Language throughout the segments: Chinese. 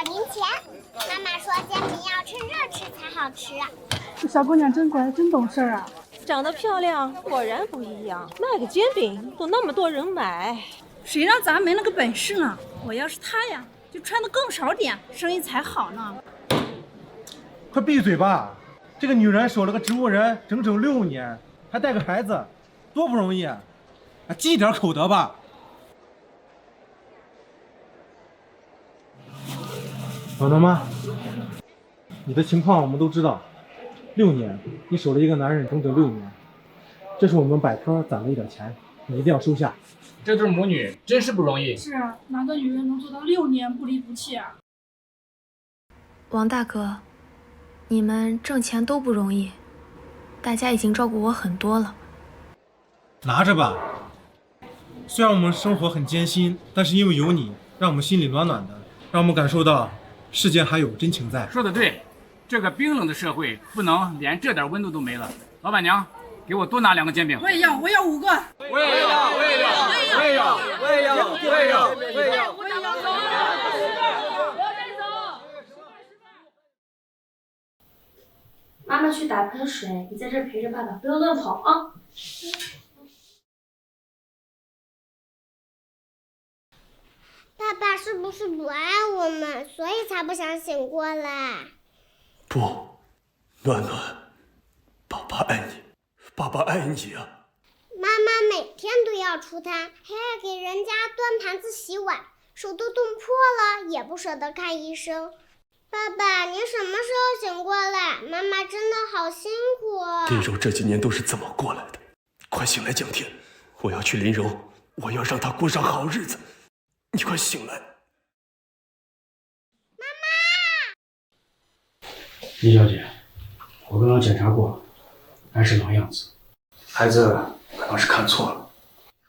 零钱。妈妈说煎饼要趁热吃才好吃。这小姑娘真乖，真懂事啊。长得漂亮果然不一样，卖个煎饼都那么多人买。谁让咱没那个本事呢？我要是她呀，就穿的更少点，生意才好呢。快闭嘴吧！这个女人守了个植物人整整6年，还带个孩子，多不容易啊！积点口德吧。老大妈，你的情况我们都知道，6年，你守了一个男人整整6年，这是我们百科攒了一点钱，你一定要收下。这对母女真是不容易。是啊，哪个女人能做到6年不离不弃啊？王大哥，你们挣钱都不容易，大家已经照顾我很多了。拿着吧。虽然我们生活很艰辛，但是因为有你，让我们心里暖暖的，让我们感受到世间还有真情在。说得对，这个冰冷的社会不能连这点温度都没了。老板娘，给我多拿2个煎饼。我也要5个。我也要。妈妈去打盆水，你在这儿陪着爸爸，不要乱跑啊！爸爸是不是不爱我们，所以才不想醒过来？不，暖暖，爸爸爱你，爸爸爱你啊！妈妈每天都要出摊，还要给人家端盘子洗碗，手都冻破了也不舍得看医生。爸爸，你什么时候醒过来？妈妈真的好辛苦啊！林柔这几年都是怎么过来的？快醒来，蒋天，我要去林柔，我要让她过上好日子。你快醒来！妈妈！李小姐，我刚刚检查过，还是老样子，孩子可能是看错了。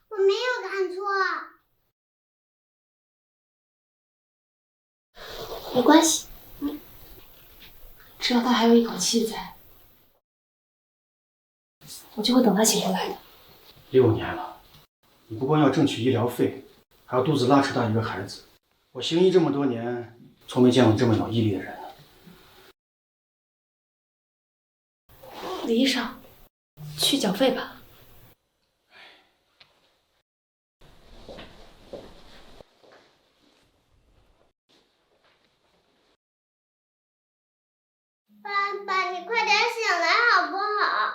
我没有看错。没关系，只要他还有一口气在，我就会等他醒过来的。6年了，你不光要挣取医疗费，还要肚子拉扯大一个孩子。我行医这么多年，从没见过这么有毅力的人。李医生，去缴费吧。爸爸，你快点醒来好不好？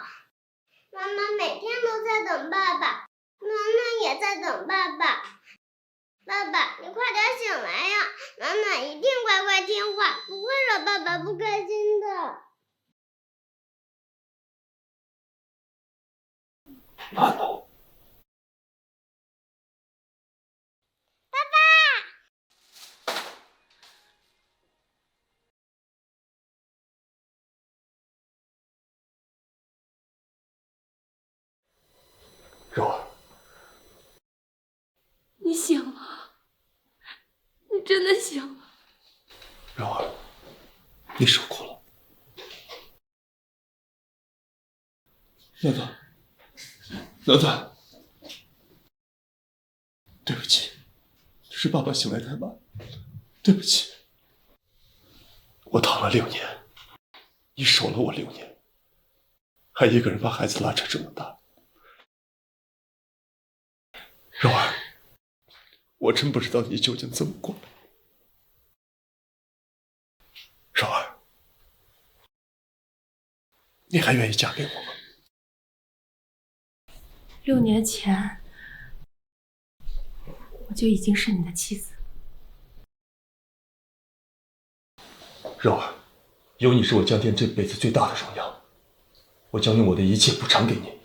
妈妈每天都在等爸爸，暖暖也在等爸爸。爸爸，你快点醒来呀！暖暖一定乖乖听话，不会惹爸爸不开心的。暖暖，爸爸。柔儿，你醒了，你真的醒了。柔儿，你受苦了。暖暖，暖暖，对不起，是爸爸醒来太晚，对不起。我躺了6年，你守了我6年，还一个人把孩子拉扯这么大。柔儿，我真不知道你究竟怎么过来。柔儿，你还愿意嫁给我吗6年前，我就已经是你的妻子。柔儿，有你是我江天这辈子最大的荣耀，我将用我的一切补偿给你。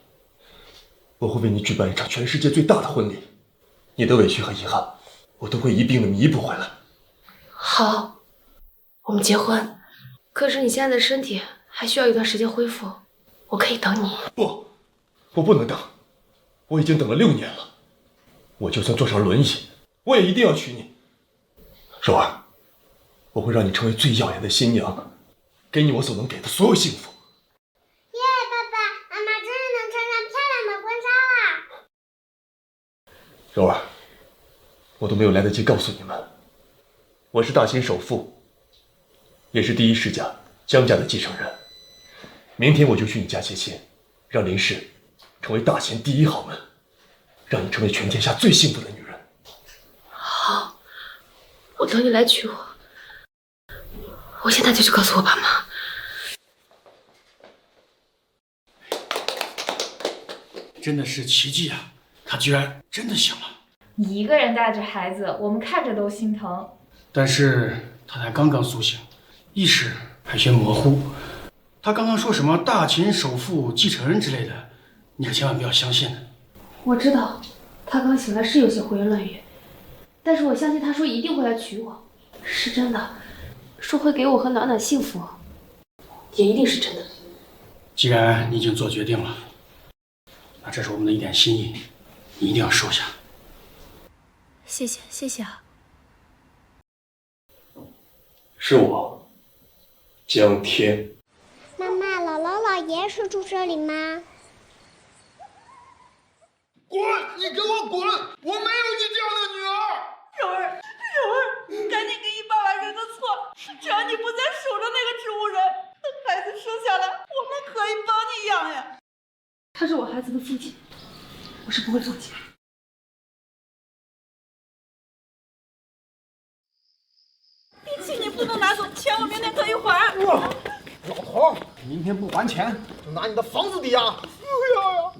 我会为你举办一场全世界最大的婚礼，你的委屈和遗憾，我都会一并的弥补回来。好，我们结婚。可是你现在的身体还需要一段时间恢复，我可以等你。不，我不能等，我已经等了6年了。我就算坐上轮椅，我也一定要娶你。柔儿，我会让你成为最耀眼的新娘，给你我所能给的所有幸福。耶，爸爸妈妈终于能穿上漂亮的婚纱啦！柔儿，我都没有来得及告诉你们，我是大秦首富也是第一世家江家的继承人。明天我就去你家接亲，让林氏成为大秦第一豪门，让你成为全天下最幸福的女人。好，我等你来娶我。我现在就去告诉我爸妈。真的是奇迹啊！他居然真的醒了。你一个人带着孩子，我们看着都心疼。但是他才刚刚苏醒，意识还些模糊。他刚刚说什么大秦首富继承人之类的，你可千万不要相信。我知道，他刚醒来是有些胡言乱语，但是我相信他说一定会来娶我，是真的，说会给我和暖暖幸福，也一定是真的。既然你已经做决定了，那这是我们的一点心意，你一定要收下。谢谢，谢谢啊。是我，江天。妈妈，姥姥姥爷是住这里吗？滚！你给我滚！我没有你这样的女儿。柔儿，赶紧给你爸爸认个错，只要你不再守着那个植物人，等孩子生下来，我们可以帮你养呀。他是我孩子的父亲，我是不会放弃的。地契你不能拿走，钱我明天可以还。老头，明天不还钱，就拿你的房子抵押。不要呀！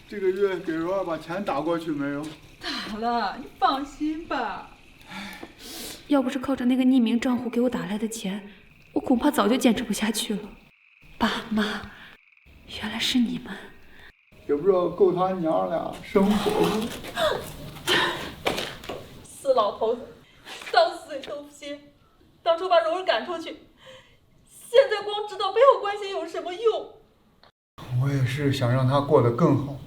这个月给柔儿把钱打过去没有？打了，你放心吧。要不是靠着那个匿名账户给我打来的钱，我恐怕早就坚持不下去了。爸妈，原来是你们，也不知道够他娘俩生活吗？死老头子，到死都不信。当初把柔儿赶出去，现在光知道背后关心有什么用？我也是想让他过得更好，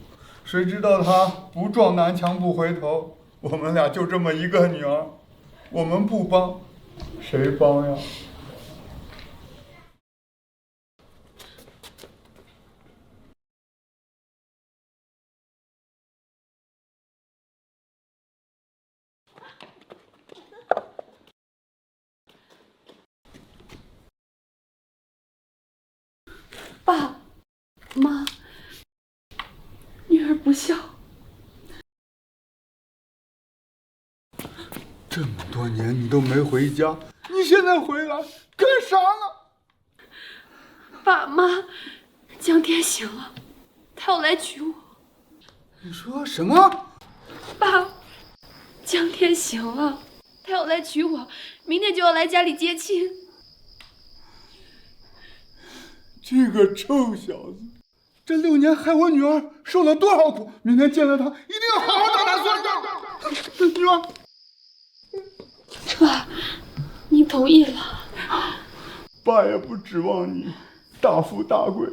谁知道他不撞南墙不回头。我们俩就这么一个女儿，我们不帮，谁帮呀？爸妈，女儿不孝。这么多年你都没回家，你现在回来干啥呢？爸妈，江天醒了，他要来娶我。你说什么？爸，江天醒了，他要来娶我，明天就要来家里接亲。这个臭小子，这6年害我女儿受了多少苦！明天见了他，一定要好好打他算账。女儿，爸，你同意了？爸也不指望你大富大贵，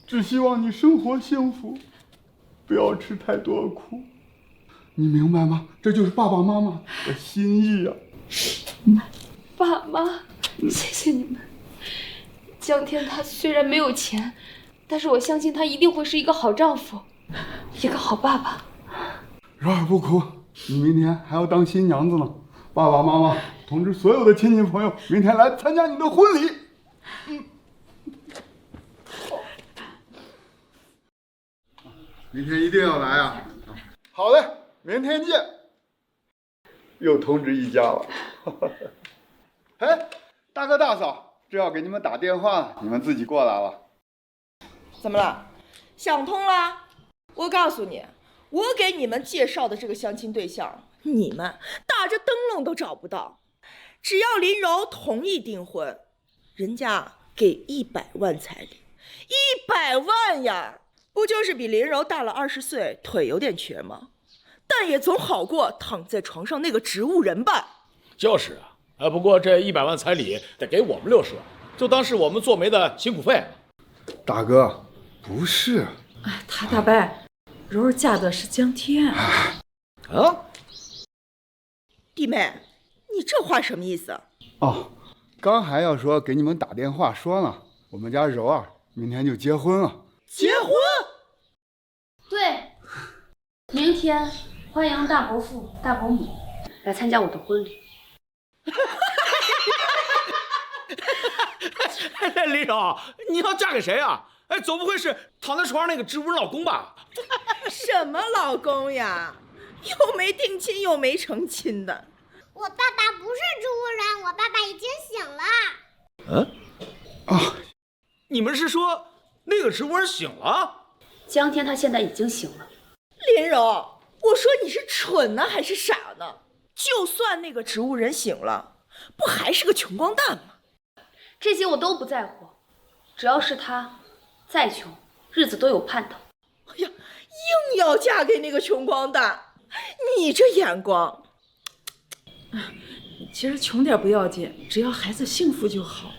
只希望你生活幸福，不要吃太多苦。你明白吗？这就是爸爸妈妈的心意啊！爸妈，谢谢你们。江天他虽然没有钱，但是我相信他一定会是一个好丈夫，一个好爸爸。柔儿不哭，你明天还要当新娘子呢。爸爸妈妈通知所有的亲戚朋友，明天来参加你的婚礼。明天一定要来啊！好嘞，明天见。又通知一家了。哎，大哥大嫂。这要给你们打电话，你们自己过来了。怎么了？想通了？我告诉你，我给你们介绍的这个相亲对象，你们打着灯笼都找不到。只要林柔同意订婚，人家给100万彩礼，100万呀！不就是比林柔大了20岁，腿有点瘸吗？但也总好过躺在床上那个植物人吧。就是啊。不过这100万彩礼得给我们60万，就当是我们做媒的辛苦费。大哥，不是。哎，他大伯，柔儿嫁的是江天。啊？弟妹，你这话什么意思？哦，刚还要说给你们打电话说呢，我们家柔儿明天就结婚了。结婚？对，明天欢迎大伯父、大伯母来参加我的婚礼。林柔，你要嫁给谁啊？哎，总不会是躺在床上那个植物人老公吧？什么老公呀？又没定亲又没成亲的。我爸爸不是植物人，我爸爸已经醒了。你们是说那个植物人醒了？江天他现在已经醒了。林柔，我说你是蠢呢还是傻呢？就算那个植物人醒了，不还是个穷光蛋吗？这些我都不在乎，只要是他，再穷日子都有盼头。哎呀，硬要嫁给那个穷光蛋，你这眼光！其实穷点不要紧，只要孩子幸福就好。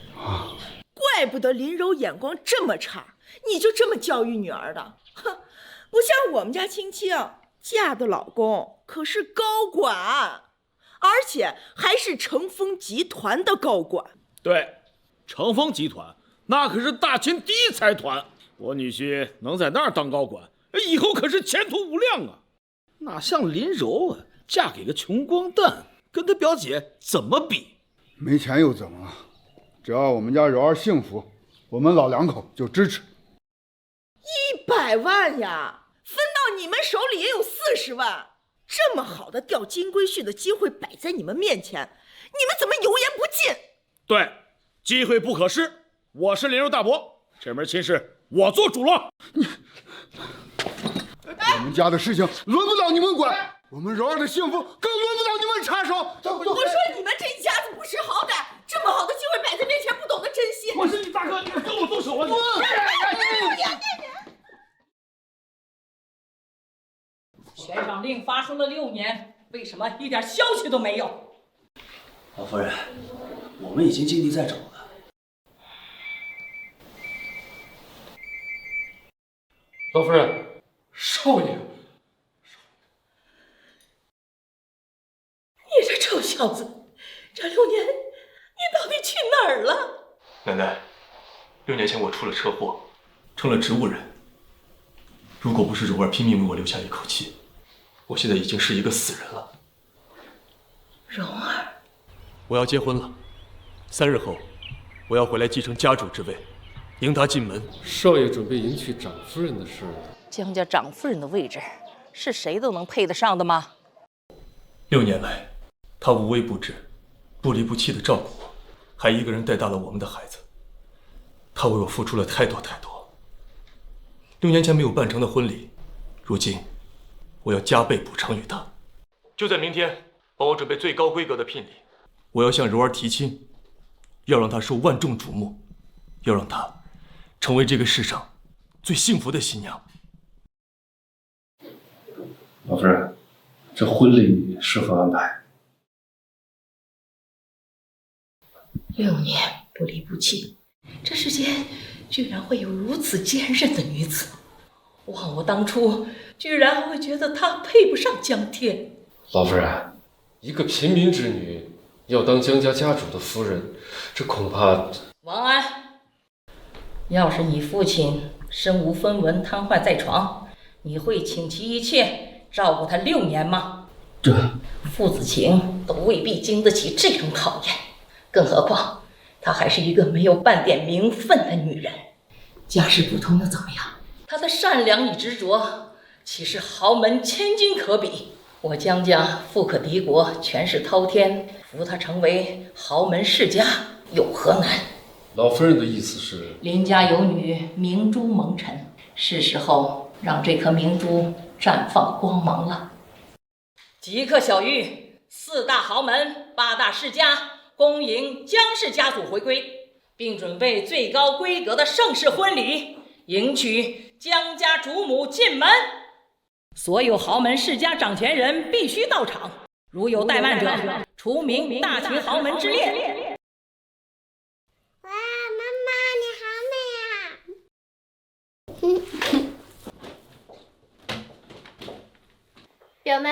怪不得林柔眼光这么差，你就这么教育女儿的？哼，不像我们家青青，嫁的老公可是高管，而且还是成丰集团的高管。对，成丰集团那可是大秦第一财团，我女婿能在那儿当高管，以后可是前途无量啊！哪像林柔啊，嫁给个穷光蛋，跟她表姐怎么比？没钱又怎么了？只要我们家柔儿幸福，我们老两口就支持。100万呀，分到你们手里也有40万。这么好的钓金龟婿的机会摆在你们面前，你们怎么油盐不进？对，机会不可失。我是林柔大伯，这门亲事我做主了。我们家的事情轮不到你们管，我们柔儿的幸福更轮不到你们插手。我说你们这一家子不识好歹，这么好的机会摆在面前不懂得珍惜。我是你大哥，你跟我动手啊！悬赏令发出了6年，为什么一点消息都没有？老夫人，我们已经尽力在找了。老夫人，少爷，你这臭小子，这6年你到底去哪儿了？奶奶，6年前我出了车祸，成了植物人。如果不是柔儿拼命为我留下一口气，我现在已经是一个死人了。柔儿，我要结婚了，3日后，我要回来继承家主之位，迎她进门。少爷准备迎娶长夫人的事儿，江家长夫人的位置，是谁都能配得上的吗？6年来，她无微不至，不离不弃地照顾我，还一个人带大了我们的孩子。她为我付出了太多太多。6年前没有办成的婚礼，如今我要加倍补偿于她。就在明天，帮我准备最高规格的聘礼。我要向柔儿提亲，要让她受万众瞩目，要让她成为这个世上最幸福的新娘。老夫人，这婚礼是否安排？6年不离不弃，这世间居然会有如此坚韧的女子。枉我当初居然会觉得她配不上江天。老夫人，一个平民之女要当江家家主的夫人，这恐怕……王安，要是你父亲身无分文，瘫痪在床，你会倾其一切照顾他6年吗？父子情都未必经得起这种考验，更何况她还是一个没有半点名分的女人。家世不同又怎么样？她的善良与执着，岂是豪门千金可比？我江家富可敌国，权势滔天，扶她成为豪门世家，有何难？老夫人的意思是，林家有女，明珠蒙尘，是时候让这颗明珠绽放光芒了。即刻小谕4大豪门、8大世家，恭迎江氏家族回归，并准备最高规格的盛世婚礼，迎娶江家主母进门。所有豪门世家掌权人必须到场，如有怠慢者，除名大秦豪门之列。哇，妈妈你好美啊！表妹，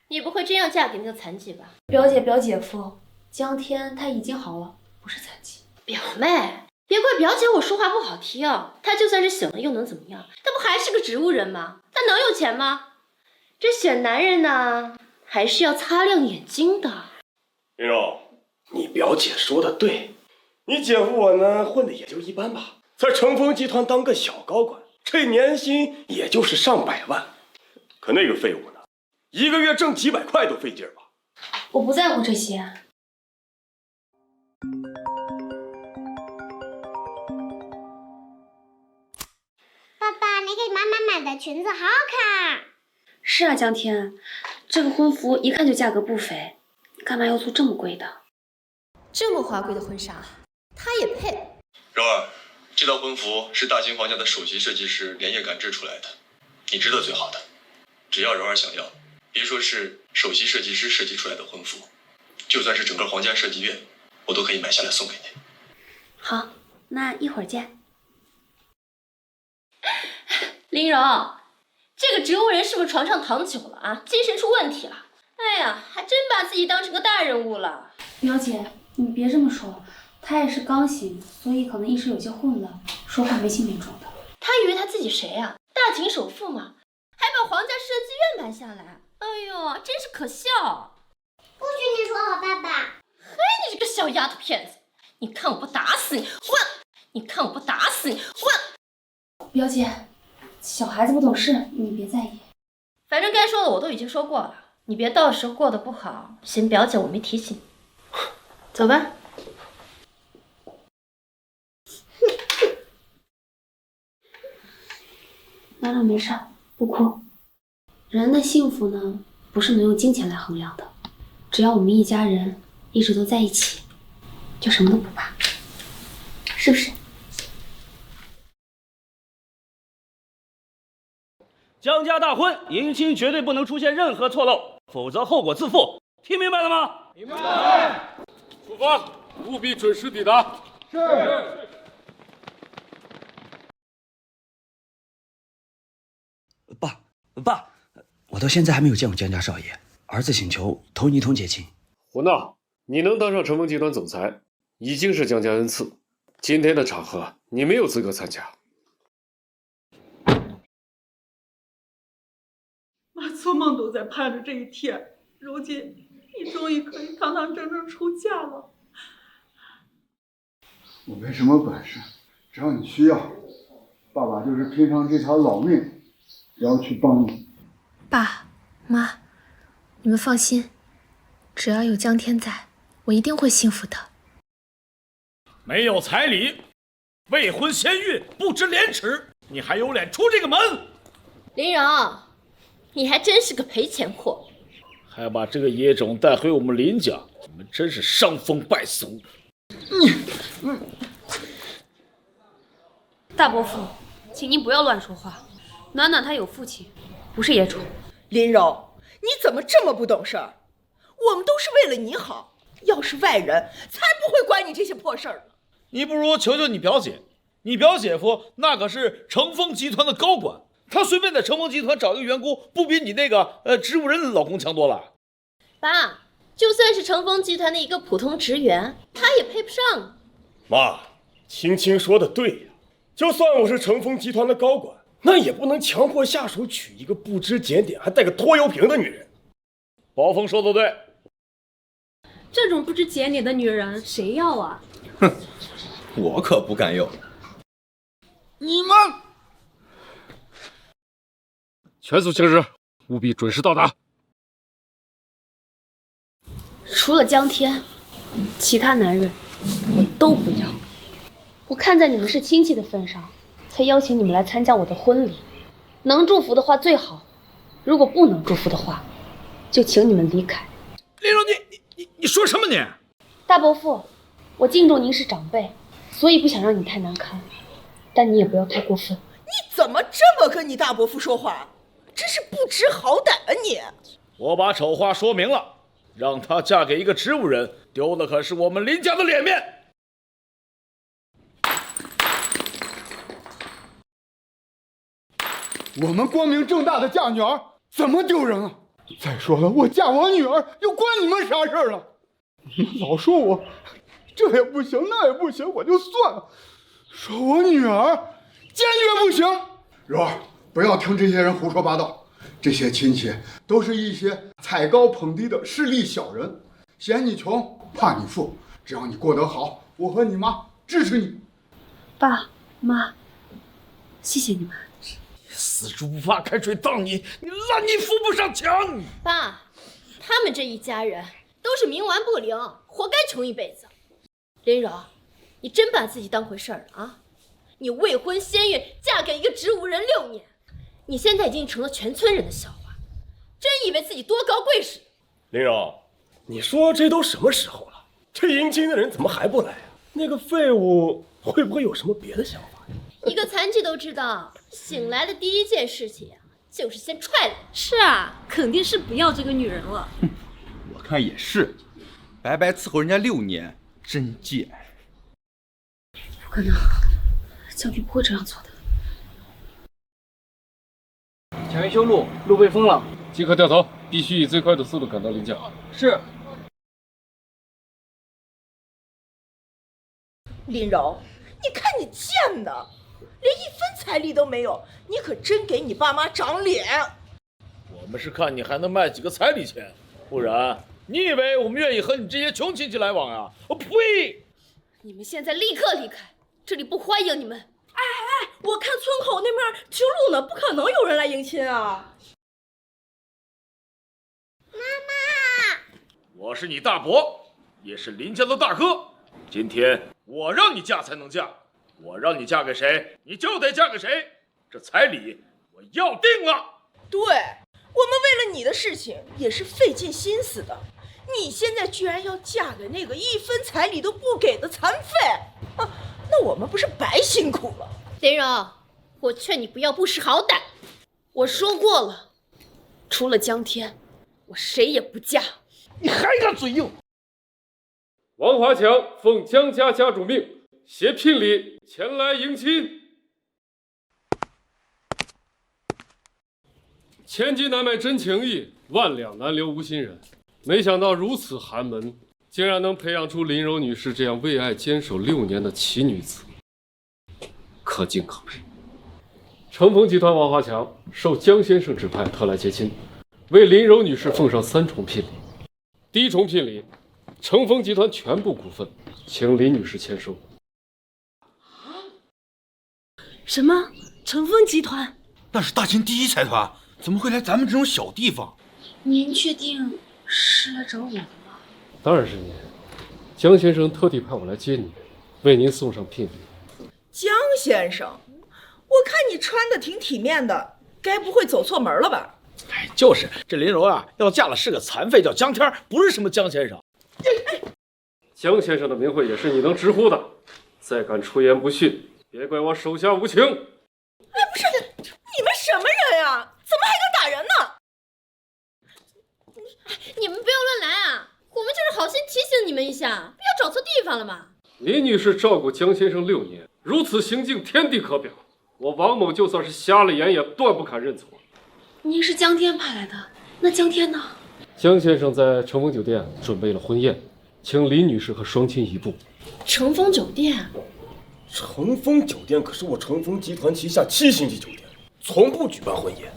你不会真要嫁给那个残疾吧？表姐、表姐夫，江天他已经好了，不是残疾。表妹，别怪表姐我说话不好听，他就算是醒了又能怎么样？他不还是个植物人吗？他能有钱吗？这选男人呢，还是要擦亮眼睛的。林柔，你表姐说的对，你姐夫我呢混的也就一般吧，在成峰集团当个小高管，这年薪也就是上百万。可那个废物呢，一个月挣几百块都费劲吧。我不在乎这些。爸爸，你给妈妈买的裙子好好看啊！是啊，江天，这个婚服一看就价格不菲，干嘛要做这么贵的？这么华贵的婚纱，她也配？柔儿，这套婚服是大清皇家的首席设计师连夜赶制出来的，你值得最好的。只要柔儿想要，别说是首席设计师设计出来的婚服，就算是整个皇家设计院，我都可以买下来送给你。好，那一会儿见。林柔，这个植物人是不是床上躺久了啊？精神出问题了？哎呀，还真把自己当成个大人物了。表姐，你别这么说，他也是刚醒，所以可能一时有些混乱，说话没轻没重的。他以为他自己谁呀？大秦首富嘛，还把皇家设计院买下来。哎呦，真是可笑！不许你说我爸爸！嘿，你这个小丫头片子，你看我不打死你！混！你看我不打死你！混！表姐，小孩子不懂事，你别在意。反正该说的我都已经说过了，你别到时候过得不好，嫌表姐我没提醒。走吧。娜娜没事，不哭。人的幸福呢，不是能用金钱来衡量的。只要我们一家人一直都在一起，就什么都不怕，是不是？江家大婚，迎亲绝对不能出现任何错漏，否则后果自负。听明白了吗？明白。出发，务必准时抵达。是。爸，我到现在还没有见过江家少爷，儿子请求同你一同结亲。胡闹！你能当上成峰集团总裁，已经是江家恩赐。今天的场合，你没有资格参加。妈做梦都在盼着这一天，如今你终于可以堂堂正正出嫁了。我没什么本事，只要你需要，爸爸就是拼上这条老命，也要去帮你。爸妈，你们放心，只要有江天在，我一定会幸福的。没有彩礼，未婚先孕，不知廉耻，你还有脸出这个门？林柔，你还真是个赔钱货，还把这个野种带回我们林家，你们真是伤风败俗。大伯父，请您不要乱说话。暖暖她有父亲，不是野种。林柔，你怎么这么不懂事儿？我们都是为了你好，要是外人，才不会管你这些破事儿呢。你不如求求你表姐，你表姐夫那可是成峰集团的高管，他随便在成峰集团找一个员工，不比你那个植物人老公强多了。爸，就算是成峰集团的一个普通职员，他也配不上。妈，青青说的对呀，就算我是成峰集团的高管，那也不能强迫下属娶一个不知检点还带个拖油瓶的女人。暴风说的对，这种不知检点的女人谁要啊？哼，我可不敢要。你们全速行驶，务必准时到达。除了江天，其他男人我都不要。我看在你们是亲戚的份上，才邀请你们来参加我的婚礼。能祝福的话最好，如果不能祝福的话，就请你们离开。林柔，你说什么你？大伯父，我敬重您是长辈，所以不想让你太难堪，但你也不要太过分。你怎么这么跟你大伯父说话？真是不知好歹啊你！我把丑话说明了，让她嫁给一个植物人，丢的可是我们林家的脸面。我们光明正大的嫁女儿，怎么丢人了？再说了，我嫁我女儿又关你们啥事儿了？你们老说我这也不行那也不行，我就算了，说我女儿坚决不行。柔儿，不要听这些人胡说八道，这些亲戚都是一些踩高捧低的势利小人，嫌你穷，怕你富。只要你过得好，我和你妈支持你。爸妈，谢谢你们。死猪不怕开水烫你，你烂泥扶不上墙。爸，他们这一家人都是冥顽不灵，活该穷一辈子。林柔，你真把自己当回事儿了啊？你未婚先孕，嫁给一个植物人6年，你现在已经成了全村人的笑话，真以为自己多高贵似的。林柔，你说这都什么时候了？这迎亲的人怎么还不来啊？那个废物会不会有什么别的想法呀？一个残疾都知道，醒来的第一件事情就是先踹了。是啊，肯定是不要这个女人了。我看也是，白白伺候人家6年，真贱。不可能，将军不会这样做的。前面修路，路被封了，即刻掉头，必须以最快的速度赶到临江。是。林柔，你看你贱的，连1分彩礼都没有，你可真给你爸妈长脸。我们是看你还能卖几个彩礼钱，不然你以为我们愿意和你这些穷亲戚来往啊？我呸！你们现在立刻离开，这里不欢迎你们。哎，我看村口那边修路呢，不可能有人来迎亲啊。妈妈，我是你大伯，也是林家的大哥。今天我让你嫁才能嫁，我让你嫁给谁，你就得嫁给谁。这彩礼我要定了。对，我们为了你的事情也是费尽心思的，你现在居然要嫁给那个1分彩礼都不给的残废，那我们不是白辛苦了？林柔，我劝你不要不识好歹。我说过了，除了江天，我谁也不嫁。你还敢嘴硬！王华强奉江家家主命，携聘礼前来迎亲。千金难买真情意，万两难留无心人。没想到如此寒门，竟然能培养出林柔女士这样为爱坚守6年的奇女子，可敬可佩。成峰集团王华强受江先生指派特来接亲，为林柔女士奉上3重聘礼。第1重聘礼，成峰集团全部股份，请林女士签收。什么？成峰集团？那是大秦第1财团，怎么会来咱们这种小地方？您确定是来找我的吗？当然是您，江先生特地派我来接您，为您送上聘礼。江先生，我看你穿的挺体面的，该不会走错门了吧？哎，就是这林柔啊，要嫁的是个残废，叫江天，不是什么江先生。江先生的名讳也是你能直呼的，再敢出言不逊，别怪我手下无情。哎，不是，你们什么人呀？怎么还敢打人呢？你们不要乱来啊！我们就是好心提醒你们一下，不要找错地方了嘛。林女士照顾江先生6年，如此行径天地可表，我王某就算是瞎了眼，也断不敢认错。您是江天派来的，那江天呢？江先生在成峰酒店准备了婚宴，请林女士和双亲移步。成峰酒店？成峰酒店可是我成峰集团旗下7星级酒店，从不举办婚宴，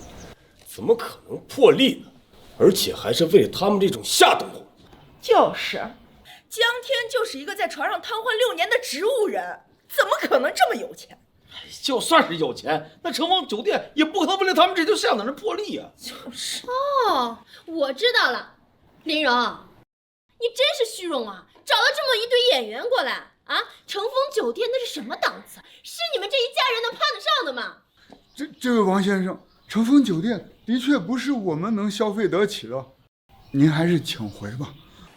怎么可能破例呢？而且还是为了他们这种下等货。就是，江天就是一个在床上瘫痪6年的植物人，怎么可能这么有钱？就算是有钱，那成峰酒店也不可能为了他们这就下等人破例啊。就是。哦，我知道了，林柔，你真是虚荣啊！找了这么一堆演员过来啊！成峰酒店那是什么档次？是你们这一家人能攀得上的吗？这位王先生，成峰酒店的确不是我们能消费得起的，您还是请回吧。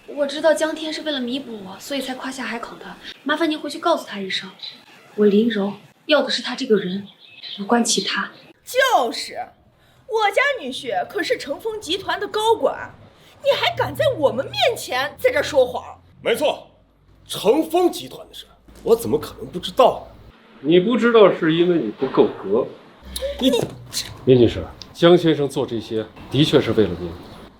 我知道江天是为了弥补我，所以才夸下海口的。麻烦您回去告诉他一声，我林柔要的是他这个人，无关其他。就是，我家女婿可是成峰集团的高管，你还敢在我们面前在这说谎？没错，成峰集团的事，我怎么可能不知道呢？你不知道是因为你不够格。林女士，江先生做这些的确是为了您，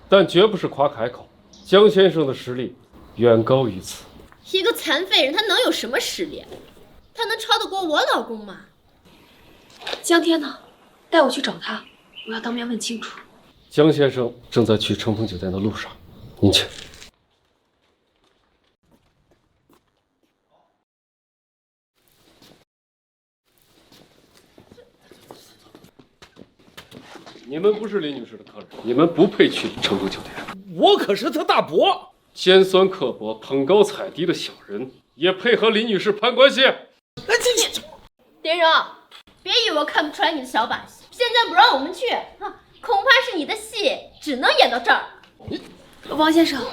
但绝不是夸海口。江先生的实力远高于此。一个残废人，他能有什么实力？他能超得过我老公吗？江天呢？带我去找他，我要当面问清楚。江先生正在去乘风酒店的路上，您请。你们不是林女士的客人，你们不配去乘风酒店。我可是她大伯，尖酸刻薄、捧高踩低的小人也配和林女士攀关系？林荣，别以为我看不出来你的小把戏。现在不让我们去，恐怕是你的戏只能演到这儿。王先生，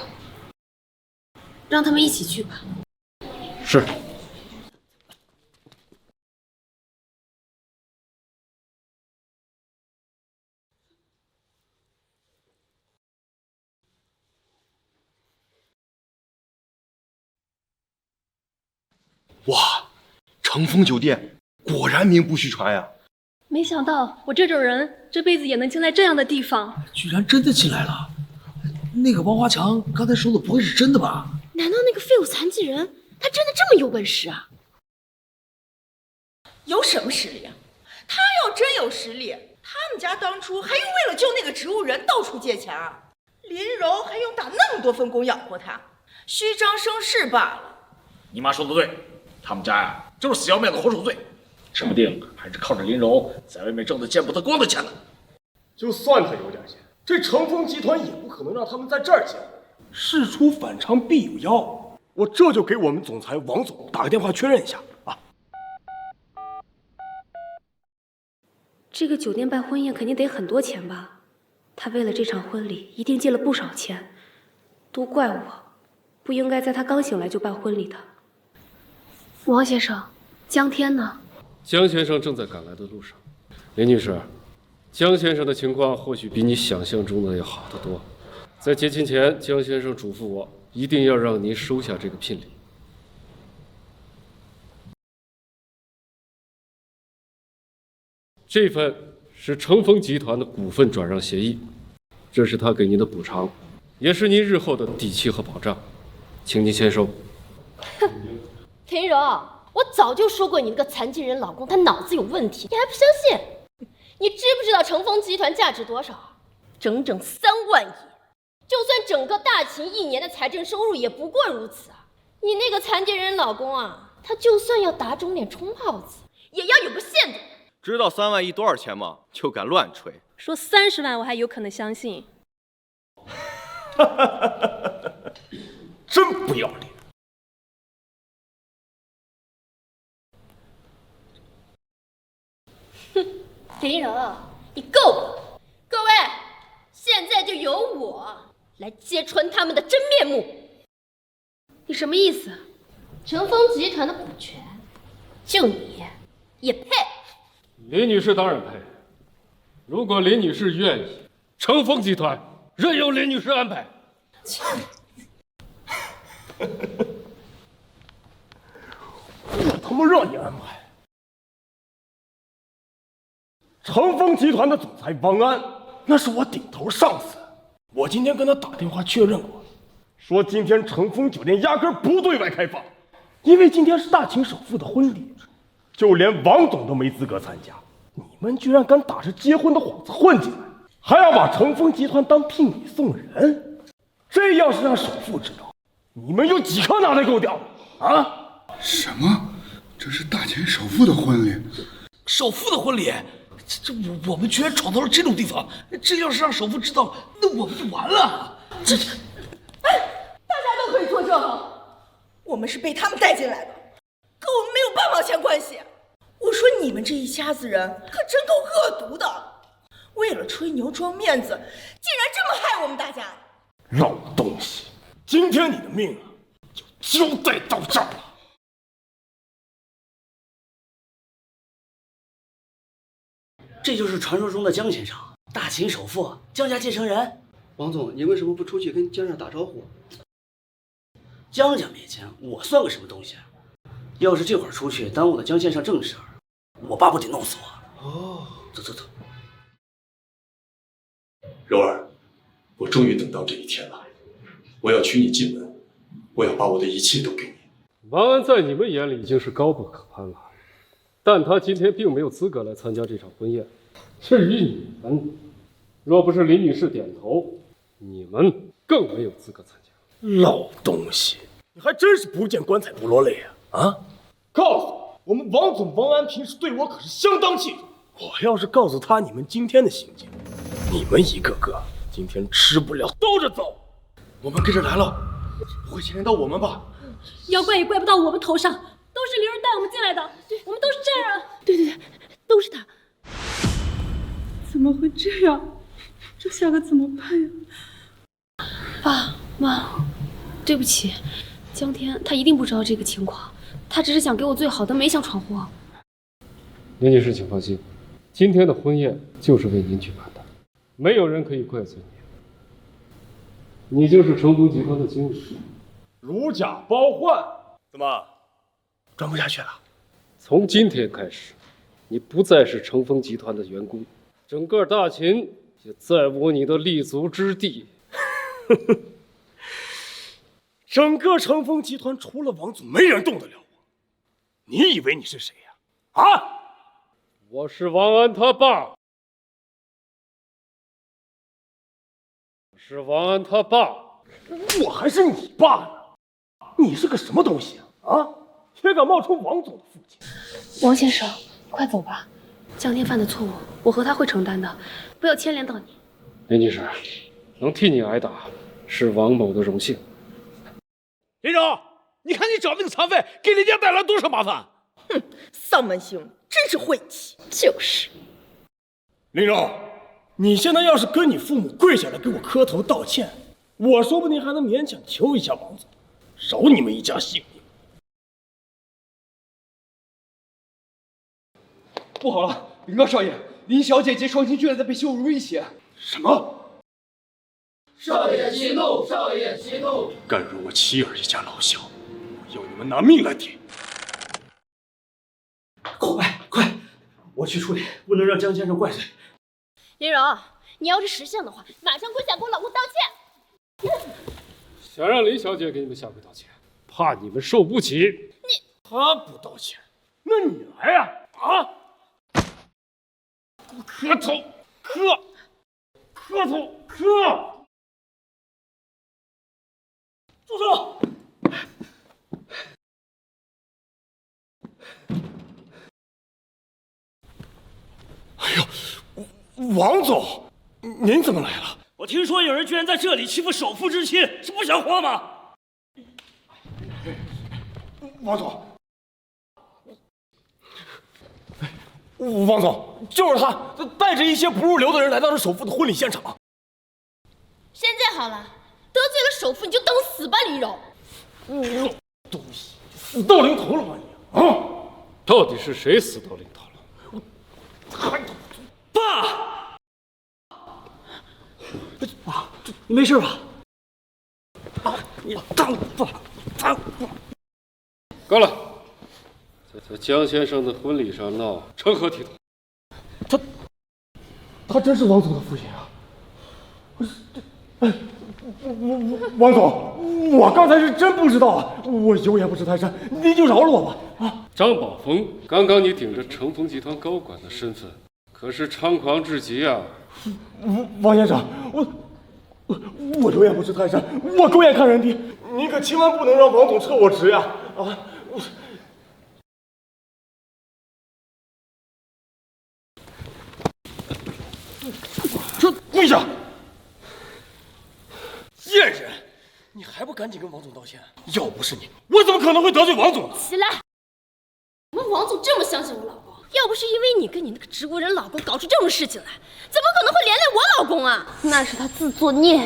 让他们一起去吧。是。哇，乘风酒店果然名不虚传呀！没想到我这种人这辈子也能进来这样的地方，居然真的进来了。那个王华强刚才说的不会是真的吧？难道那个废物残疾人他真的这么有本事啊？有什么实力啊？他要真有实力，他们家当初还用为了救那个植物人到处借钱啊？林柔还用打那么多份工养活他，虚张声势罢了。你妈说的对，他们家呀就是死要面子活受罪，指不定还是靠着林柔在外面挣的见不得光的钱呢。就算他有点钱，这乘风集团也不可能让他们在这儿结婚。事出反常必有妖，我这就给我们总裁王总打个电话确认一下啊。这个酒店办婚宴肯定得很多钱吧？他为了这场婚礼一定借了不少钱，都怪我，不应该在他刚醒来就办婚礼的。王先生，江天呢？江先生正在赶来的路上。林女士，江先生的情况或许比你想象中的要好得多。在结亲前，江先生嘱咐我一定要让您收下这个聘礼。这份是乘风集团的股份转让协议，这是他给您的补偿，也是您日后的底气和保障，请您签收。林柔，我早就说过你那个残疾人老公他脑子有问题，你还不相信？你知不知道乘风集团价值多少？整整3万亿，就算整个大秦1年的财政收入也不过如此啊！你那个残疾人老公啊，他就算要打肿脸充胖子，也要有个限度。知道3万亿多少钱吗？就敢乱吹。说30万我还有可能相信。真不要脸！林柔，你够了！各位，现在就由我来揭穿他们的真面目。你什么意思？乘风集团的股权，就你也配？林女士当然配。如果林女士愿意，乘风集团任由林女士安排。我他妈让你安排！乘风集团的总裁王安，那是我顶头上司。我今天跟他打电话确认过，说今天乘风酒店压根不对外开放，因为今天是大秦首富的婚礼，就连王总都没资格参加。你们居然敢打着结婚的幌子混进来，还要把乘风集团当聘礼送人，这要是让首富知道，你们有几颗脑袋够掉啊？什么？这是大秦首富的婚礼？首富的婚礼？我们居然闯到了这种地方，这要是让首富知道，那我们就完了。大家都可以作证，我们是被他们带进来的，跟我们没有半毛钱关系。我说你们这一家子人可真够恶毒的，为了吹牛装面子，竟然这么害我们大家。老东西，今天你的命啊，就交代到这儿了。这就是传说中的江先生，大秦首富，江家继承人。王总，你为什么不出去跟江家打招呼？江家没钱，我算个什么东西？要是这会儿出去耽误了江先生正事儿，我爸不得弄死我？哦，走走走。柔儿，我终于等到这一天了，我要娶你进门，我要把我的一切都给你。王安在你们眼里已经是高不可攀了，但他今天并没有资格来参加这场婚宴。至于你们，若不是林女士点头，你们更没有资格参加。老东西，你还真是不见棺材不落泪啊！啊！告诉我，我们王总王安平时对我可是相当器重。我要是告诉他你们今天的行径，你们一个个今天吃不了兜着走。我们跟着来了，不会牵连到我们吧？要怪也怪不到我们头上，都是林柔带我们进来的，我们都是证人。对，都是他。怎么会这样？这下可怎么办呀？爸妈，对不起，江天他一定不知道这个情况，他只是想给我最好的，没想闯祸。林女士，请放心，今天的婚宴就是为您举办的，没有人可以怪罪你。你就是成峰集团的经理，如假包换，怎么装不下去了？从今天开始，你不再是成峰集团的员工，整个大秦也再无你的立足之地。整个成峰集团除了王总，没人动得了我。你以为你是谁呀？啊！我是王安他爸。我是王安他爸。我还是你爸呢？你是个什么东西啊？啊！也敢冒充王总的父亲？王先生，快走吧，江天犯的错误，我和他会承担的，不要牵连到你。林女士，能替你挨打是王某的荣幸。林柔，你看你找那个残废，给林家带来多少麻烦？哼，丧门星真是晦气。就是。林柔，你现在要是跟你父母跪下来给我磕头道歉，我说不定还能勉强求一下王总，饶你们一家性命。不好了，禀告少爷，林小姐及双亲居然在被羞辱威胁。什么？少爷息怒，少爷息怒！敢辱我妻儿一家老小，我要你们拿命来抵！快，我去处理，不能让江先生怪罪。林柔，你要是识相的话，马上跪下给我老公道歉。想让林小姐给你们下跪道歉，怕你们受不起。她不道歉，那你来呀！啊！磕头，磕头，磕！住手！哎呦，王总，您怎么来了？我听说有人居然在这里欺负首富之妻，是不想活吗？王总，王总，就是他带着一些不入流的人来到了首富的婚礼现场。现在好了，得罪了首富你就等死吧，林柔。东西，死到临头了吧你？啊！到底是谁死到临头了？爸，你没事吧？你当爸。够了，在江先生的婚礼上闹，成何体统？他真是王总的父亲啊！王总，我刚才是真不知道啊，我有眼不识泰山，您就饶了我吧！啊，张宝峰，刚刚你顶着成峰集团高管的身份，可是猖狂至极啊！王先生，我有眼不识泰山，我狗眼看人低，您可千万不能让王总撤我职呀！啊！这跪下！贱人，你还不赶紧跟王总道歉？要不是你，我怎么可能会得罪王总呢？起来！我们王总这么相信我老公，要不是因为你跟你那个植物人老公搞出这种事情来，怎么可能会连累我老公啊？那是他自作孽。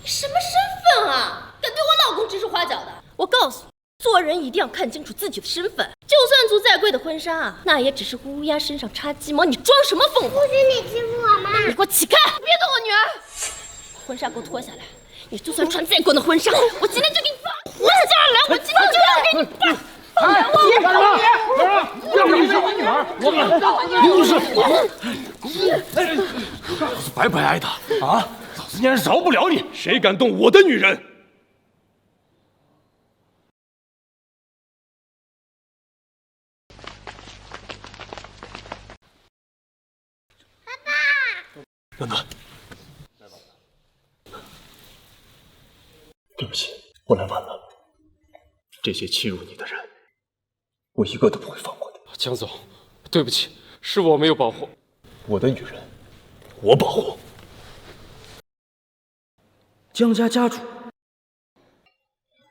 什么身份啊？敢对我老公指手画脚的？我告诉你，做人一定要看清楚自己的身份。就算租再贵的婚纱啊，那也只是乌鸦身上插鸡毛，你装什么凤凰？不许你欺负我妈！你给我起开！别动我女儿！婚纱给我脱下来！你就算穿再贵的婚纱，我今天就给你放！我叫人来，我今天就要给你放！哎，别干什么？要不你是我女儿，林女士，老子白白挨打啊！老子竟然饶不了你！谁敢动我的女人？爸爸，暖暖，对不起，我来晚了。这些欺辱你的人，我一个都不会放过的。江总，对不起，是我没有保护我的女人，我保护。江家家主，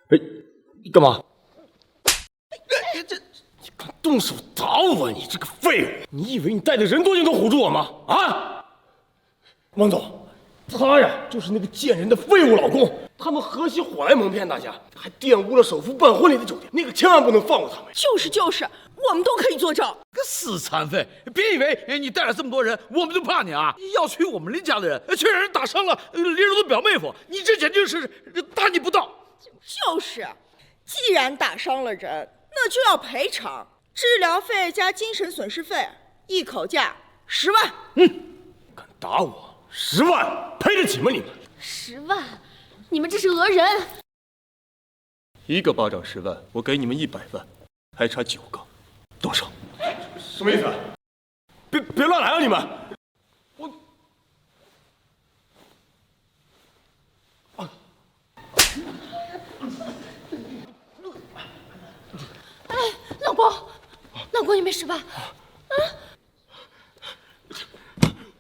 哎，你干嘛？你敢动手打我，你这个废物！你以为你带的人多就能唬住我吗？啊！王总，他呀就是那个贱人的废物老公，他们合起伙来蒙骗大家，还玷污了首富办婚礼的酒店，那个千万不能放过他们。就是，我们都可以作证。个死残废！别以为你带了这么多人，我们就怕你啊！要娶我们林家的人，却让人打伤了林柔的表妹夫，你这简直是大逆不道！就是，既然打伤了人，那就要赔偿，治疗费加精神损失费，一口价10万。敢打我，10万赔得起吗？你们10万？你们这是讹人！一个巴掌10万，我给你们100万，还差9个，多少？什么意思？别乱来啊！你们！哎，老公，你没事吧？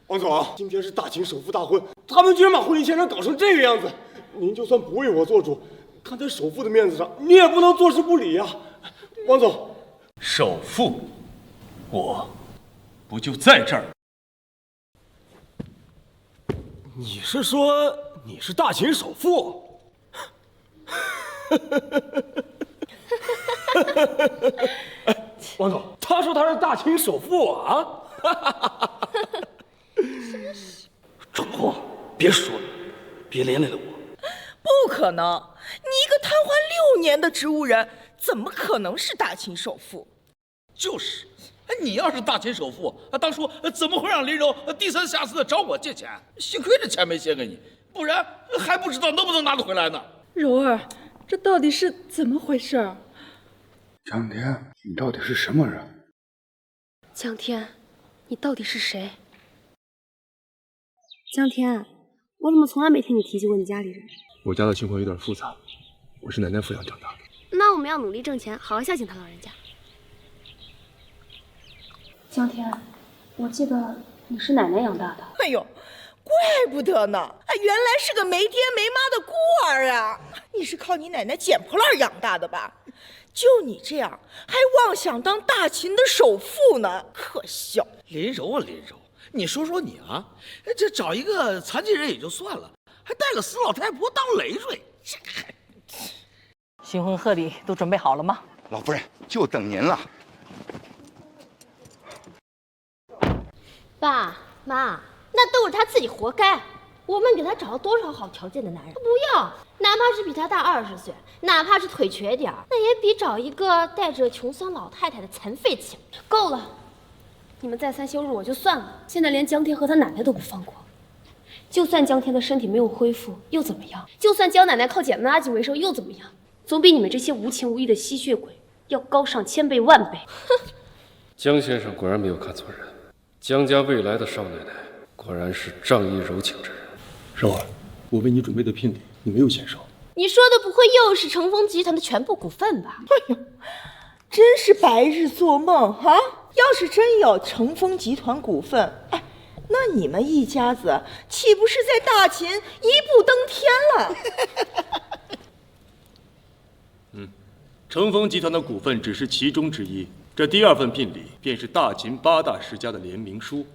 王总，今天是大秦首富大婚，他们居然把婚礼现场搞成这个样子，您就算不为我做主，看在首富的面子上，你也不能坐视不理呀！王总，首富，我不就在这儿？你是说你是大秦首富？王总，他说他是大秦首富啊！蠢货，别说了，别连累了我。不可能，你一个瘫痪6年的植物人，怎么可能是大秦首富？就是，你要是大秦首富，当初怎么会让林柔低三下四的找我借钱？幸亏这钱没借给你，不然还不知道能不能拿得回来呢。柔儿，这到底是怎么回事？江天，你到底是什么人？江天，你到底是谁？江天，我怎么从来没听你提起过你家里人？我家的情况有点复杂，我是奶奶抚养长大的。那我们要努力挣钱，好好孝敬他老人家。江天，我记得你是奶奶养大的。哎呦，怪不得呢！原来是个没爹没妈的孤儿啊！你是靠你奶奶捡破烂养大的吧？就你这样，还妄想当大秦的首富呢，可笑！林柔啊，林柔，你说说你啊，这找一个残疾人也就算了，还带个死老太婆当累赘，这还……新婚贺礼都准备好了吗？老夫人，就等您了。爸妈，那都是他自己活该。我们给他找了多少好条件的男人，他不要，哪怕是比他大20岁，哪怕是腿瘸点儿，那也比找一个带着穷酸老太太的残废强。够了，你们再三羞辱我就算了，现在连江天和他奶奶都不放过。就算江天的身体没有恢复又怎么样？就算江奶奶靠捡垃圾为生又怎么样？总比你们这些无情无义的吸血鬼要高上1000倍万倍。哼！江先生果然没有看错人，江家未来的少奶奶果然是仗义柔情之人。柔儿，我为你准备的聘礼你没有签收。你说的不会又是成丰集团的全部股份吧？哎呦，真是白日做梦哈！要是真有成丰集团股份，哎，那你们一家子岂不是在大秦一步登天了？成丰集团的股份只是其中之一，这第2份聘礼便是大秦8大世家的联名书。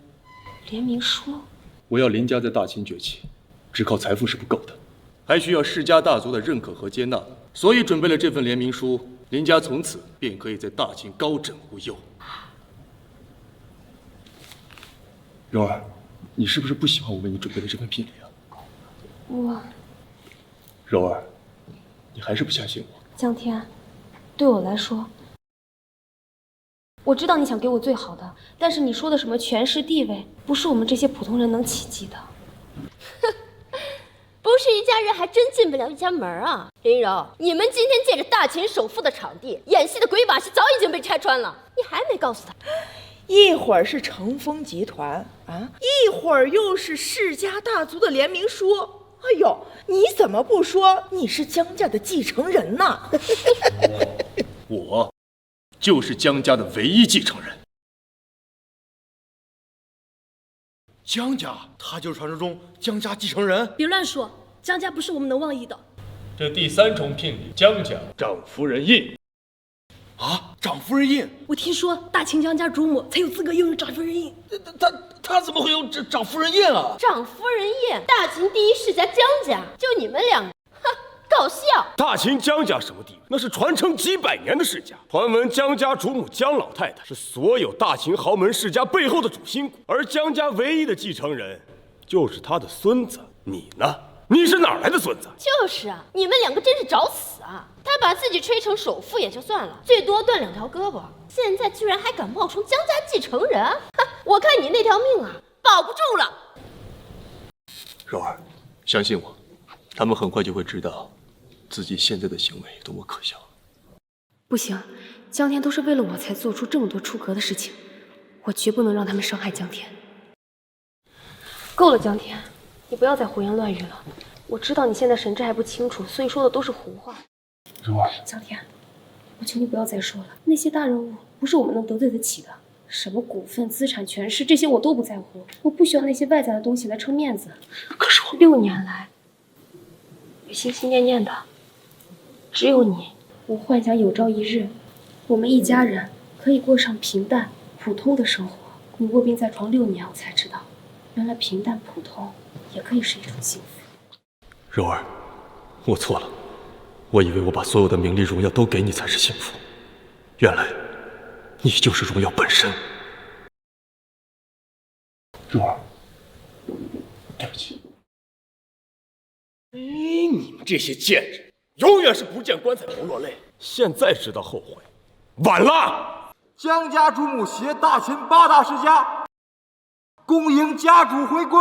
联名书？我要林家在大秦崛起，只靠财富是不够的，还需要世家大族的认可和接纳，所以准备了这份联名书，林家从此便可以在大秦高枕无忧。柔儿，你是不是不喜欢我为你准备的这份聘礼啊？柔儿，你还是不相信我？江天，对我来说，我知道你想给我最好的，但是你说的什么权势地位，不是我们这些普通人能企及的。不是一家人，还真进不了一家门啊！林柔，你们今天借着大秦首富的场地演戏的鬼把戏早已经被拆穿了，你还没告诉他。一会儿是成丰集团啊，一会儿又是世家大族的联名书，哎呦，你怎么不说你是江家的继承人呢？我就是江家的唯一继承人。江家，他就是传说中江家继承人。别乱说，江家不是我们能妄议的。这第3重聘礼，江家长夫人印。啊，长夫人印！我听说大秦江家主母才有资格拥有长夫人印。他怎么会有长夫人印啊？长夫人印，大秦第一世家江家，就你们两个，哼，搞笑！大秦江家什么地位？那是传承几百年的世家。传闻江家主母江老太太是所有大秦豪门世家背后的主心骨，而江家唯一的继承人就是他的孙子。你呢？你是哪来的孙子？就是啊，你们两个真是找死啊！他把自己吹成首富也就算了，最多断2条胳膊，现在居然还敢冒充江家继承人，哼！我看你那条命啊，保不住了。柔儿，相信我，他们很快就会知道自己现在的行为多么可笑。不行，江天都是为了我才做出这么多出格的事情，我绝不能让他们伤害江天。够了，江天，你不要再胡言乱语了。我知道你现在神志还不清楚，所以说的都是胡话。柔儿，江天，我求你不要再说了，那些大人物不是我们能得罪得起的。什么股份、资产、权势，这些我都不在乎，我不需要那些外在的东西来撑面子。可是我6年来，我心心念念的只有你。我幻想有朝一日，我们一家人可以过上平淡普通的生活。你卧病在床6年，我才知道，原来平淡普通也可以是一种幸福。柔儿，我错了，我以为我把所有的名利荣耀都给你才是幸福，原来你就是荣耀本身。柔儿，对不起。你们这些贱人，永远是不见棺材不落泪。现在知道后悔，晚了。江家主母携大秦8大世家，恭迎家主回归。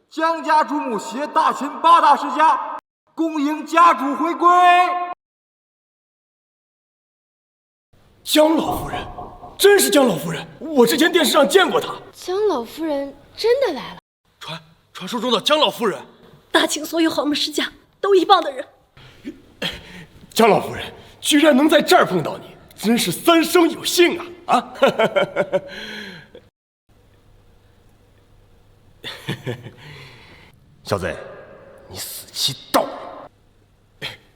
江家主母携大秦8大世家，恭迎家主回归。江老夫人，真是江老夫人！我之前电视上见过她。江老夫人真的来了。传说中的江老夫人，大秦所有豪门世家都一棒的人。江老夫人居然能在这儿碰到你，真是3生有幸啊！啊！小贼，你死期到了！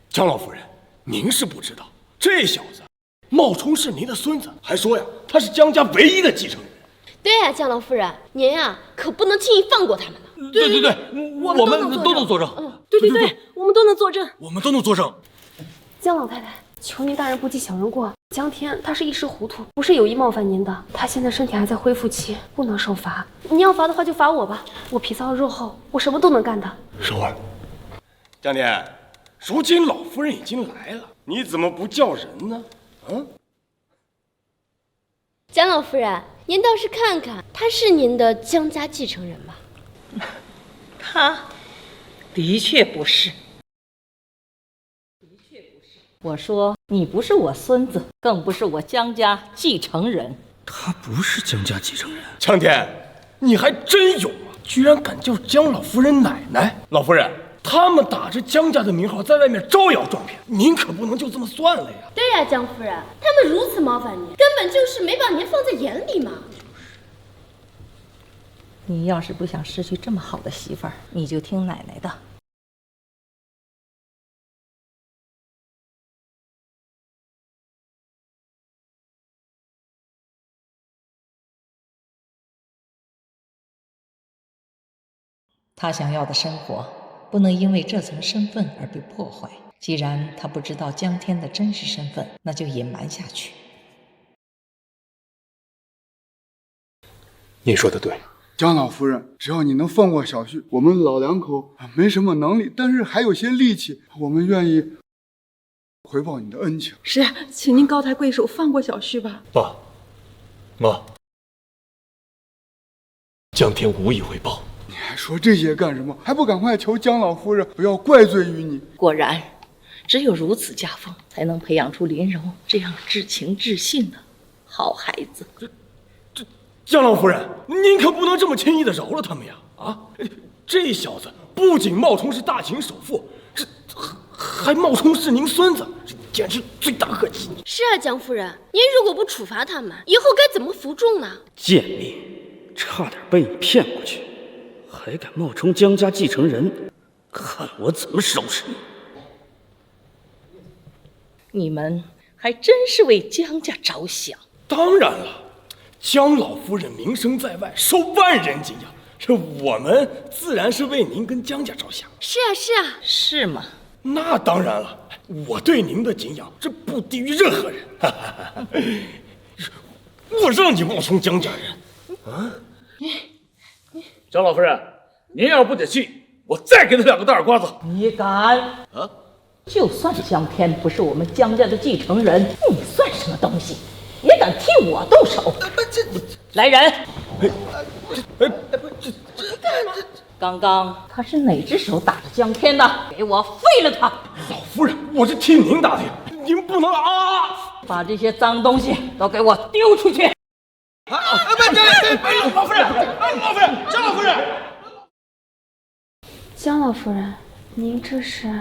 江老夫人，您是不知道，这小子冒充是您的孙子，还说呀他是江家唯一的继承人。对呀，江老夫人，您呀可不能轻易放过他们呢。对，我们都能作证。对，我们都能作证。我们都能作证。江老太太，求您大人不计小人过。江天他是一时糊涂，不是有意冒犯您的。他现在身体还在恢复期，不能受罚。你要罚的话就罚我吧，我皮糙肉厚，我什么都能干的。柔儿，江天，如今老夫人已经来了，你怎么不叫人呢？江老夫人，您倒是看看，他是您的江家继承人吗？他的确不是。我说你不是我孙子，更不是我江家继承人。他不是江家继承人。江天，你还真有啊，居然敢叫江老夫人奶奶！老夫人，他们打着江家的名号在外面招摇撞骗，您可不能就这么算了呀。对呀，江夫人，他们如此冒犯您，根本就是没把您放在眼里嘛。你要是不想失去这么好的媳妇儿，你就听奶奶的。他想要的生活不能因为这层身份而被破坏。既然他不知道江天的真实身份，那就隐瞒下去。您说的对，江老夫人，只要你能放过小旭，我们老两口没什么能力，但是还有些力气，我们愿意回报你的恩情。是，请您高抬贵手，放过小旭吧。爸妈，江天无以回报。你还说这些干什么？还不赶快求江老夫人不要怪罪于你。果然，只有如此家风，才能培养出林柔这样至情至信的好孩子。江老夫人，您可不能这么轻易的饶了他们呀！啊，这小子不仅冒充是大秦首富，这还冒充是您孙子，这简直罪大恶极。是啊，江夫人，您如果不处罚他们，以后该怎么服众呢？贱命，差点被你骗过去，还敢冒充江家继承人，看我怎么收拾你！你们还真是为江家着想。当然了。江老夫人名声在外，受万人敬仰，这我们自然是为您跟江家着想。是啊，是啊，是吗？那当然了，我对您的敬仰，这不低于任何人。我让你冒充江家人啊！江老夫人，您要不解气，我再给他2个大耳刮子。你敢？啊！就算江天不是我们江家的继承人，你算什么东西？也敢替我动手？来人！刚刚他是哪只手打的江天的？给我废了他！老夫人，我是替您打的，您不能啊！把这些脏东西都给我丢出去！老夫人，老夫人，江老夫人，江老夫人，您这是？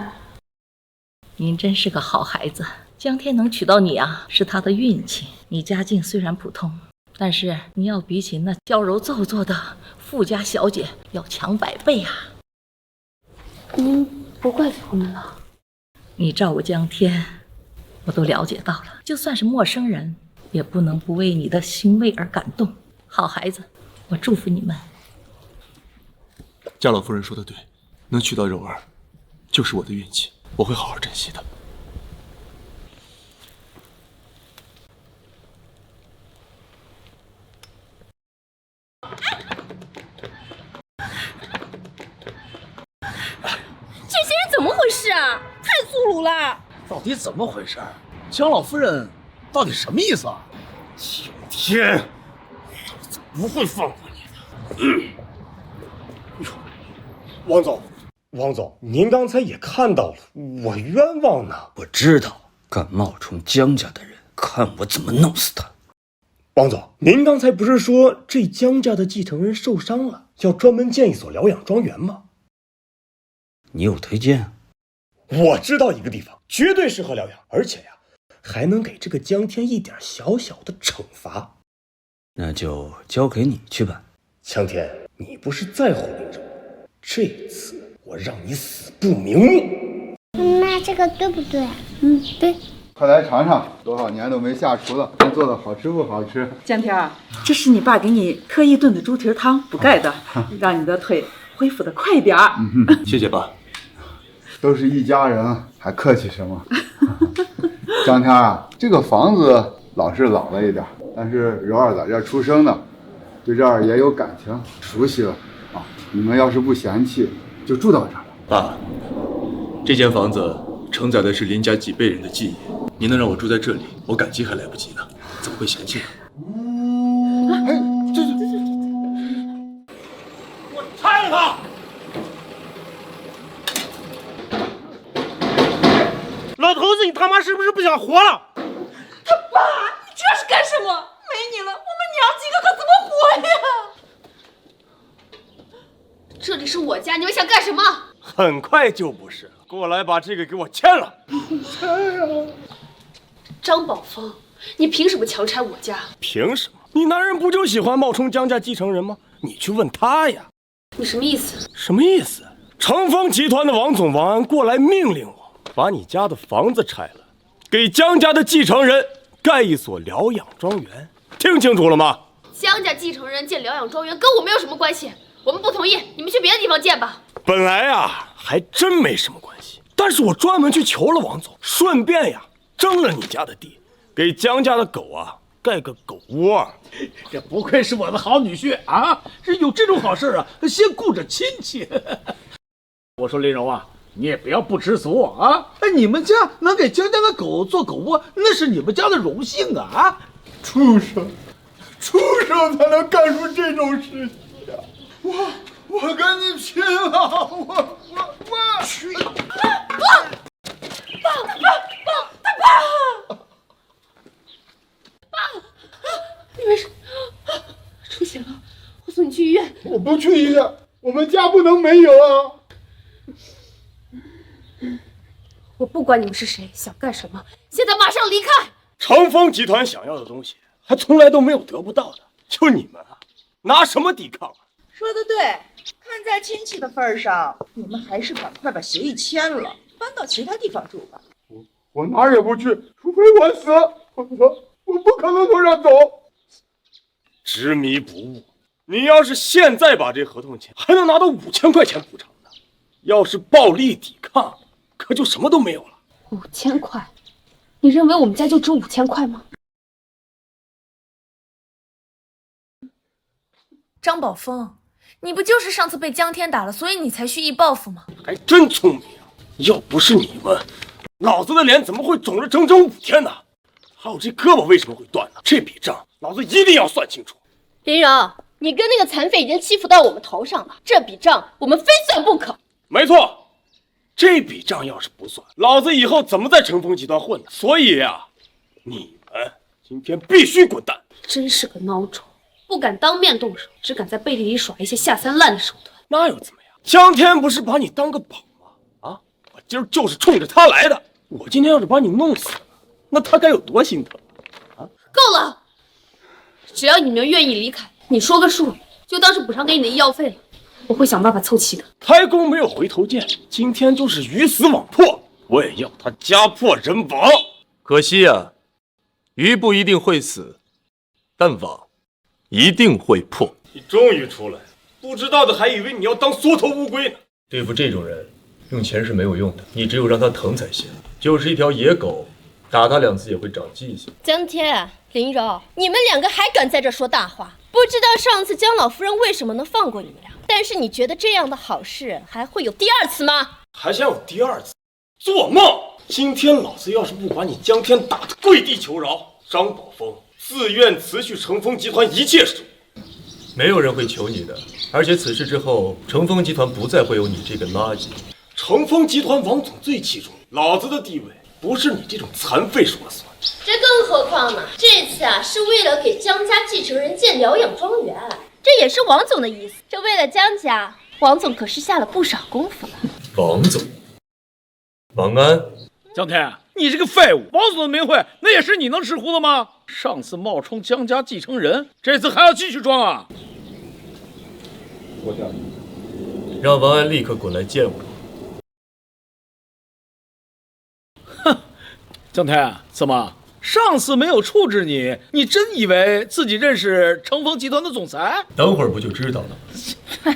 您真是个好孩子。江天能娶到你啊，是他的运气。你家境虽然普通，但是你要比起那娇柔造作的富家小姐要强100倍啊！您不怪罪我们了。你照顾江天，我都了解到了。就算是陌生人，也不能不为你的欣慰而感动。好孩子，我祝福你们。江老夫人说的对，能娶到柔儿，就是我的运气，我会好好珍惜的。这些人怎么回事啊？太粗鲁了！到底怎么回事？江老夫人到底什么意思啊？青天，我不会放过你的。王总，您刚才也看到了，我冤枉呢。我知道，敢冒充江家的人，看我怎么弄死他。王总，您刚才不是说这江家的继承人受伤了，要专门建一所疗养庄园吗？你有推荐？我知道一个地方，绝对适合疗养，而且呀，还能给这个江天一点小小的惩罚。那就交给你去吧。江天，你不是在乎林柔，这次我让你死不瞑目。妈妈，这个对不对？对。快来尝尝，多少年都没下厨了，您做的好吃不好吃？江天儿，这是你爸给你特意炖的猪蹄汤，补钙的，让你的腿恢复的快一点儿。谢谢爸。都是一家人，还客气什么？江天啊，这个房子老是老了一点，但是柔儿在这儿出生的，对这儿也有感情，熟悉了啊。你们要是不嫌弃，就住到这儿了。爸，这间房子承载的是林家几辈人的记忆，您能让我住在这里，我感激还来不及呢，怎么会嫌弃呢？我拆了他！老头子，你他妈是不是不想活了？他爸，你这是干什么？没你了，我们娘几个可怎么活呀？这里是我家，你们想干什么？很快就不是了，过来把这个给我签了。张宝峰，你凭什么强拆我家？凭什么？你男人不就喜欢冒充江家继承人吗？你去问他呀。你什么意思？什么意思？成风集团的王总王安过来命令我，把你家的房子拆了，给江家的继承人盖一所疗养庄园，听清楚了吗？江家继承人建疗养庄园跟我没有什么关系，我们不同意，你们去别的地方建吧。本来啊，还真没什么关系，但是我专门去求了王总，顺便呀，征了你家的地，给江家的狗啊盖个狗窝。这不愧是我的好女婿啊！是有这种好事啊，先顾着亲戚。我说林柔啊，你也不要不知足啊！你们家能给江家的狗做狗窝，那是你们家的荣幸啊！畜生才能干出这种事情呀！我跟你拼了！我去！爸你没事？出血了，我送你去医院。我不去医院，我们家不能没有啊！我不管你们是谁，想干什么，现在马上离开！长风集团想要的东西，还从来都没有得不到的，就你们啊，拿什么抵抗啊？说的对，看在亲戚的份上，你们还是赶快把协议签了，搬到其他地方住吧。我哪儿也不去，除非我死，我不可能从这儿走。执迷不悟，你要是现在把这合同签，还能拿到5000块钱补偿呢。要是暴力抵抗，可就什么都没有了。5000块？你认为我们家就值5000块吗？张宝峰，你不就是上次被江天打了，所以你才蓄意报复吗？还真聪明啊！要不是你们，老子的脸怎么会肿了整整5天呢？还有这胳膊为什么会断呢？这笔账老子一定要算清楚。林柔，你跟那个残废已经欺负到我们头上了，这笔账我们非算不可。没错，这笔账要是不算，老子以后怎么在成风集团混呢？所以呀，你们今天必须滚蛋！真是个孬种，不敢当面动手，只敢在背地里耍一些下三滥的手段。那又怎么样？江天不是把你当个宝吗？啊，我今儿就是冲着他来的。我今天要是把你弄死了，那他该有多心疼啊！够了！只要你们愿意离开，你说个数，就当是补偿给你的医药费了。我会想办法凑齐的。开弓没有回头箭，今天就是鱼死网破，我也要他家破人亡。可惜啊，鱼不一定会死，但网一定会破。你终于出来，不知道的还以为你要当缩头乌龟呢。对付这种人，用钱是没有用的，你只有让他疼才行。就是一条野狗，打他2次也会长记性。江天、林柔，你们2个还敢在这说大话？不知道上次江老夫人为什么能放过你们俩，但是你觉得这样的好事还会有第2次吗？还想有第2次？做梦！今天老子要是不把你江天打得跪地求饶，张宝峰自愿辞去成风集团一切事务。没有人会求你的，而且此事之后，成风集团不再会有你这个垃圾。成风集团王总最器重你，老子的地位不是你这种残废说了算。这更何况呢？这次啊，是为了给江家继承人建疗养庄园，这也是王总的意思。这为了江家，王总可是下了不少功夫了。王总，王安，江天，你这个废物！王总的名讳那也是你能吃糊的吗？上次冒充江家继承人，这次还要继续装啊！我调让王安立刻滚来见我。江天，怎么上次没有处置你，你真以为自己认识成风集团的总裁？等会儿不就知道了吗？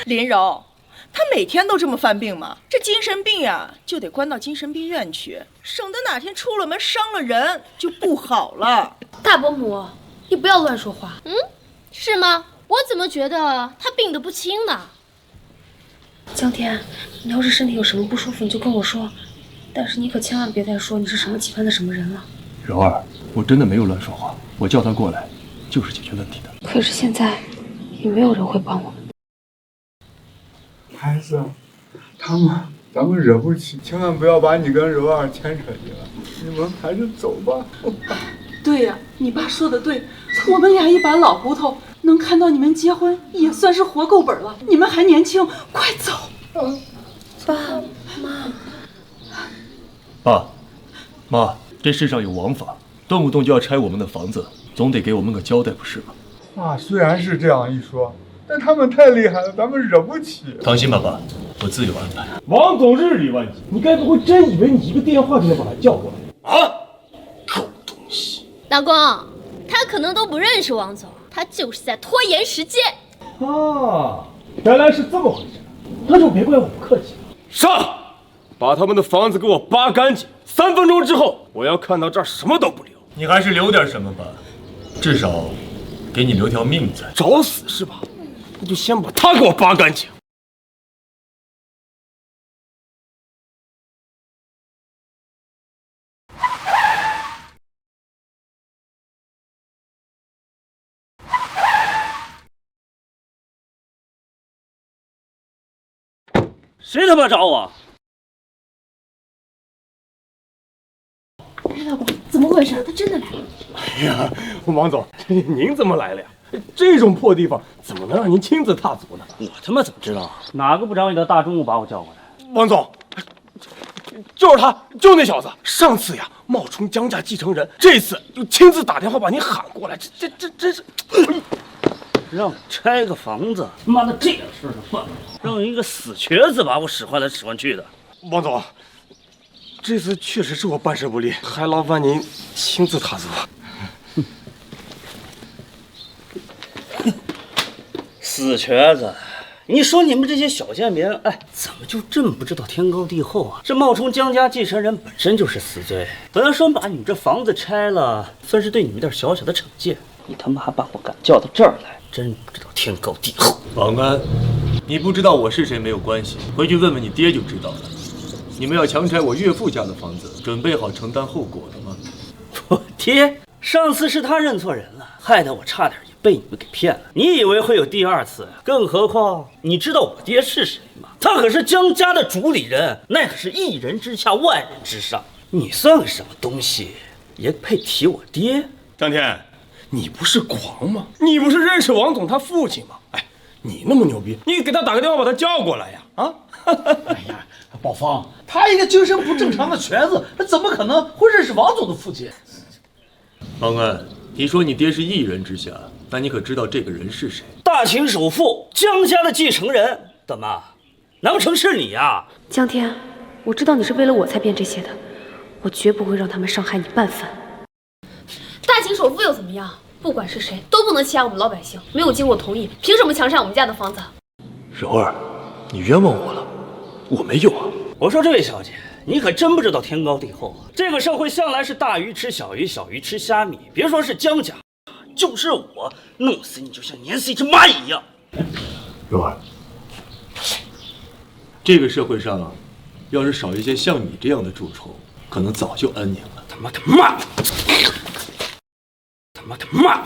林柔，他每天都这么犯病吗？这精神病呀，就得关到精神病院去，省得哪天出了门伤了人就不好了。大伯母，你不要乱说话。是吗？我怎么觉得他病得不轻呢？江天，你要是身体有什么不舒服，你就跟我说。但是你可千万别再说你是什么集团的什么人了。柔儿，我真的没有乱说话，我叫他过来就是解决问题的。可是现在也没有人会帮我们。孩子，咱们惹不起，千万不要把你跟柔儿牵扯进来。你们还是走吧。对呀，你爸说的对，我们俩一把老骨头，能看到你们结婚也算是活够本了。你们还年轻，快走。爸妈。爸妈，这世上有王法，动不动就要拆我们的房子，总得给我们个交代，不是吗？话虽然是这样一说，但他们太厉害了，咱们惹不起。放心吧，爸，我自有安排。王总日理万机，你该不会真以为你一个电话就能把他叫过来啊？狗东西！老公，他可能都不认识王总，他就是在拖延时间。啊，原来是这么回事，那就别怪我不客气了。上！把他们的房子给我扒干净，3分钟之后，我要看到这儿什么都不留。你还是留点什么吧，至少给你留条命在。找死是吧？那就先把他给我扒干净。谁他妈找我？回事？他真的来了。哎呀，王总，您怎么来了呀？这种破地方怎么能让您亲自踏足呢？我他妈怎么知道？哪个不长眼的大中午把我叫过来？王总，就是他，就那小子。上次呀冒充江家继承人，这次又亲自打电话把您喊过来，这真是。让我拆个房子，妈的这点事儿都办不了，让一个死瘸子把我使唤来使唤去的。王总，这次确实是我办事不力，还劳烦您亲自踏足。死瘸子，你说你们这些小贱民，哎，怎么就这么不知道天高地厚啊？这冒充江家继承人本身就是死罪，本来说把你们这房子拆了，算是对你们点小小的惩戒，你他妈还把我敢叫到这儿来，真不知道天高地厚。王安，你不知道我是谁没有关系，回去问问你爹就知道了。你们要强拆我岳父家的房子，准备好承担后果了吗？我爹，上次是他认错人了，害得我差点也被你们给骗了。你以为会有第二次？更何况你知道我爹是谁吗？他可是江家的主理人，那可是一人之下万人之上。你算个什么东西，也配提我爹？张天，你不是狂吗？你不是认识王总他父亲吗？哎，你那么牛逼，你给他打个电话把他叫过来呀！啊！哎呀，宝芳，他一个精神不正常的瘸子，怎么可能会认识王总的父亲？王安，你说你爹是一人之下，那你可知道这个人是谁？大秦首富，江家的继承人。大妈，难不成是你呀？江天，我知道你是为了我才编这些的，我绝不会让他们伤害你半分。大秦首富又怎么样？不管是谁，都不能欺压我们老百姓。没有经过同意，凭什么强拆我们家的房子？柔儿，你冤枉我了，我没有啊。我说这位小姐，你可真不知道天高地厚啊！这个社会向来是大鱼吃小鱼，小鱼吃虾米。别说是江家，就是我弄死你就像碾死一只蚂蚁一样。柔儿，这个社会上，要是少一些像你这样的蛀虫，可能早就安宁了。他妈的骂！他妈的骂！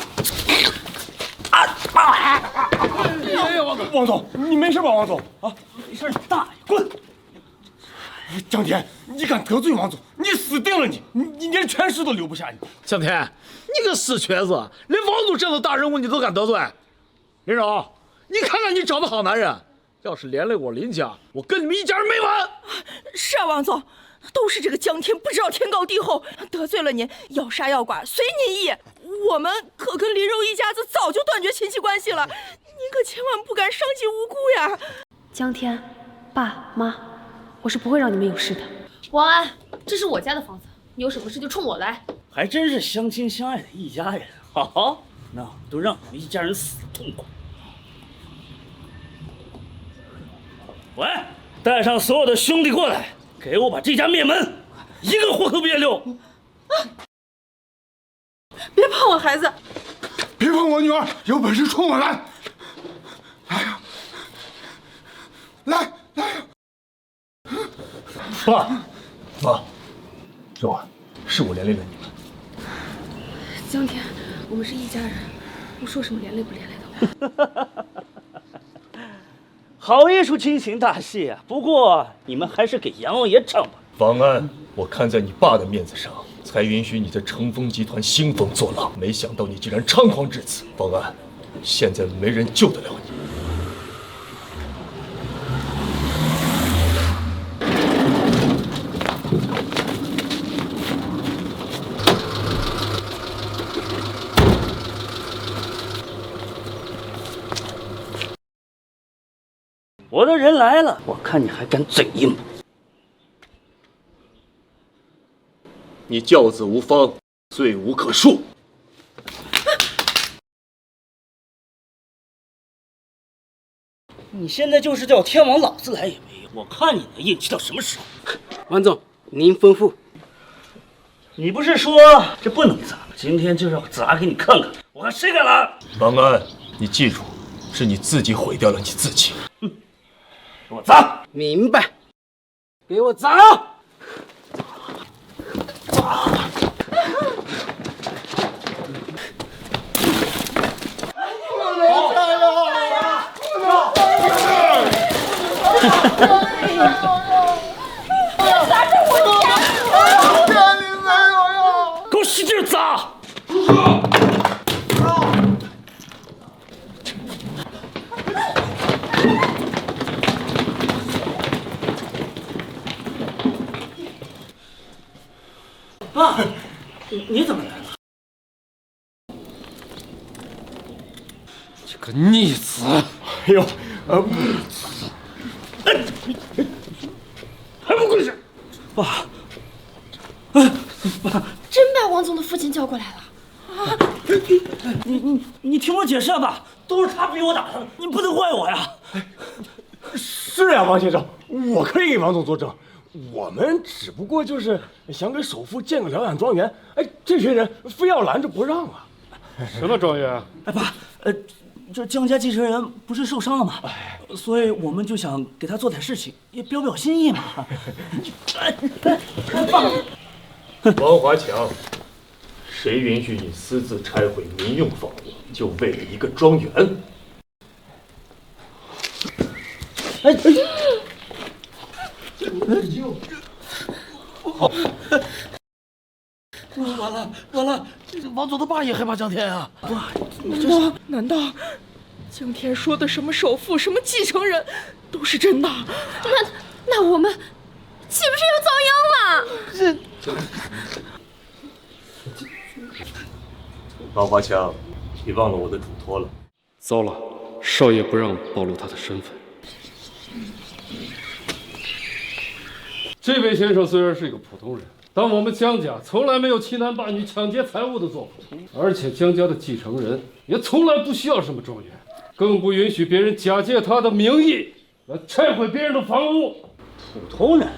哎呀，王总，你没事吧？王总啊，没事，你大爷，滚！江天，你敢得罪王总，你死定了！你连全尸都留不下你。江天，你个死瘸子，连王总这样的大人物你都敢得罪？林柔，你看看你找的好男人，要是连累我林家，我跟你们一家人没完！是啊，王总，都是这个江天不知道天高地厚，得罪了您，要杀要剐随您意。我们可跟林柔一家子早就断绝亲戚关系了，您可千万不敢伤及无辜呀！江天，爸妈，我是不会让你们有事的。王安，这是我家的房子，你有什么事就冲我来。还真是相亲相爱的一家人。好，那我们都让你们一家人死得痛快。喂，带上所有的兄弟过来，给我把这家灭门，一个活口别留。别碰我孩子！别碰我女儿！有本事冲我来！来呀！来呀！妈，柔儿，是我连累了你们。江天，我们是一家人，不说什么连累不连累的话。好一出亲情大戏啊！不过你们还是给阎王爷唱吧。王安，我看在你爸的面子上，才允许你在乘风集团兴风作浪，没想到你竟然猖狂至此。王安，现在没人救得了你。我的人来了，我看你还敢嘴硬不？你教子无方，罪无可恕。你现在就是叫天王老子来也没用，我看你能硬气到什么时候？王总，您吩咐。你不是说这不能砸吗？今天就让我砸给你看看，我看谁敢来！王安，你记住，是你自己毁掉了你自己。给我砸！明白，给我砸！给我使劲！杀！爸，你怎么来了？这个逆子！哎呦，还不跪下！爸，真把王总的父亲叫过来了。你听我解释啊，爸，都是他逼我打的，你不能怪我呀。是呀，王先生，我可以给王总作证。我们只不过就是想给首富建个疗养庄园，哎，这群人非要拦着不让啊！什么庄园？哎，爸，这江家继承人不是受伤了吗？所以我们就想给他做点事情，也表表心意嘛。王华强，谁允许你私自拆毁民用房屋，就为了一个庄园？完了！王总他爸也害怕江天啊！难道江天说的什么首富、什么继承人都是真的？那我们岂不是又遭殃了？王华强，你忘了我的嘱托了。糟了，少爷不让暴露他的身份。这位先生虽然是一个普通人，但我们江家从来没有欺男霸女、抢劫财物的作风，而且江家的继承人也从来不需要什么庄园，更不允许别人假借他的名义来拆毁别人的房屋。普通人，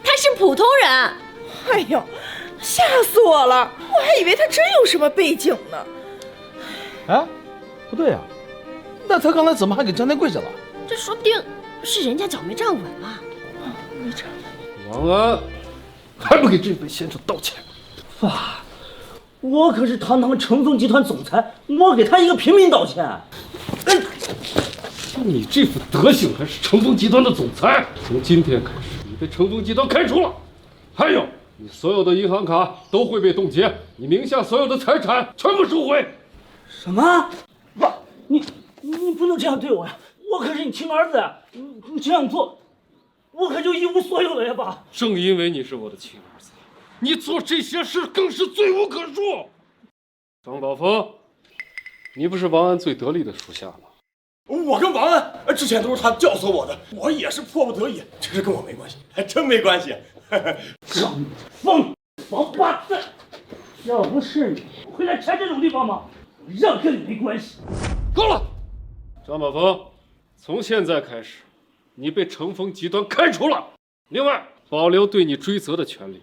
他是普通人。哎呦，吓死我了！我还以为他真有什么背景呢。哎，不对呀，那他刚才怎么还给江天跪下了？这说不定是人家脚没站稳嘛。没站王安，还不给这位先生道歉？爸，我可是堂堂成风集团总裁，我给他一个平民道歉。你这副德行还是成风集团的总裁？从今天开始，你被成风集团开除了。还有，你所有的银行卡都会被冻结，你名下所有的财产全部收回。什么？爸，你不能这样对我呀！我可是你亲儿子呀！你这样做，我可就一无所有了呀，爸！正因为你是我的亲儿子，你做这些事更是罪无可恕。张宝峰，你不是王安最得力的属下吗？我跟王安之前都是他教唆我的，我也是迫不得已，这事跟我没关系，还真没关系。张峰，王八蛋！要不是你会来拆这种地方吗？我让跟你没关系。够了，张宝峰，从现在开始，你被成风集团开除了，另外保留对你追责的权利。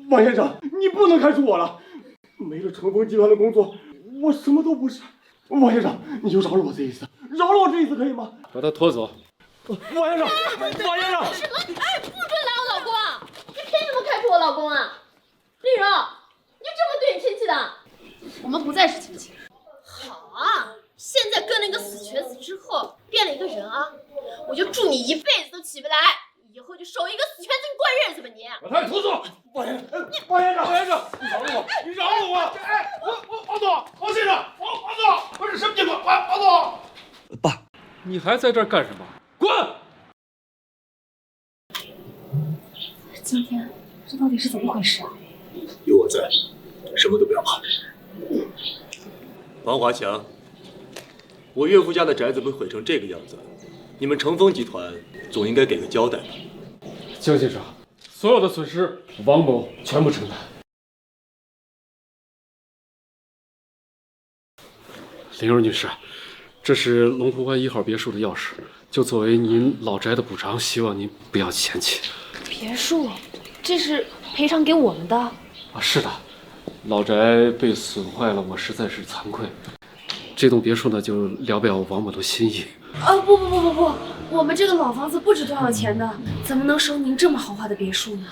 王先生，你不能开除我了，没了成风集团的工作，我什么都不是。王先生，你就饶了我这一次，饶了我这一次可以吗？把他拖走。王先生，王先生，哎，不准拦我老公啊！你凭什么开除我老公啊？丽柔，你就这么对你亲戚的？我们不再是亲戚。好啊，现在跟了一个死瘸子之后，变了一个人啊！我就祝你一辈子都起不来，以后就守一个死瘸子过日子吧你！把他拖走！王先生，王先生，你饶了我，你饶了我！哎，王总，王先生，王总，不是什么情况？王总，爸，你还在这儿干什么？滚！今天这到底是怎么回事啊？有我在，什么都不要怕。王华强，我岳父家的宅子被毁成这个样子，你们成风集团总应该给个交代吧？江先生，所有的损失王某全部承担。林柔女士，这是龙湖湾1号别墅的钥匙，就作为您老宅的补偿，希望您不要嫌弃。别墅，这是赔偿给我们的。啊，是的，老宅被损坏了，我实在是惭愧。这栋别墅呢，就聊表王某的心意。不，我们这个老房子不值多少钱的，怎么能收您这么豪华的别墅呢？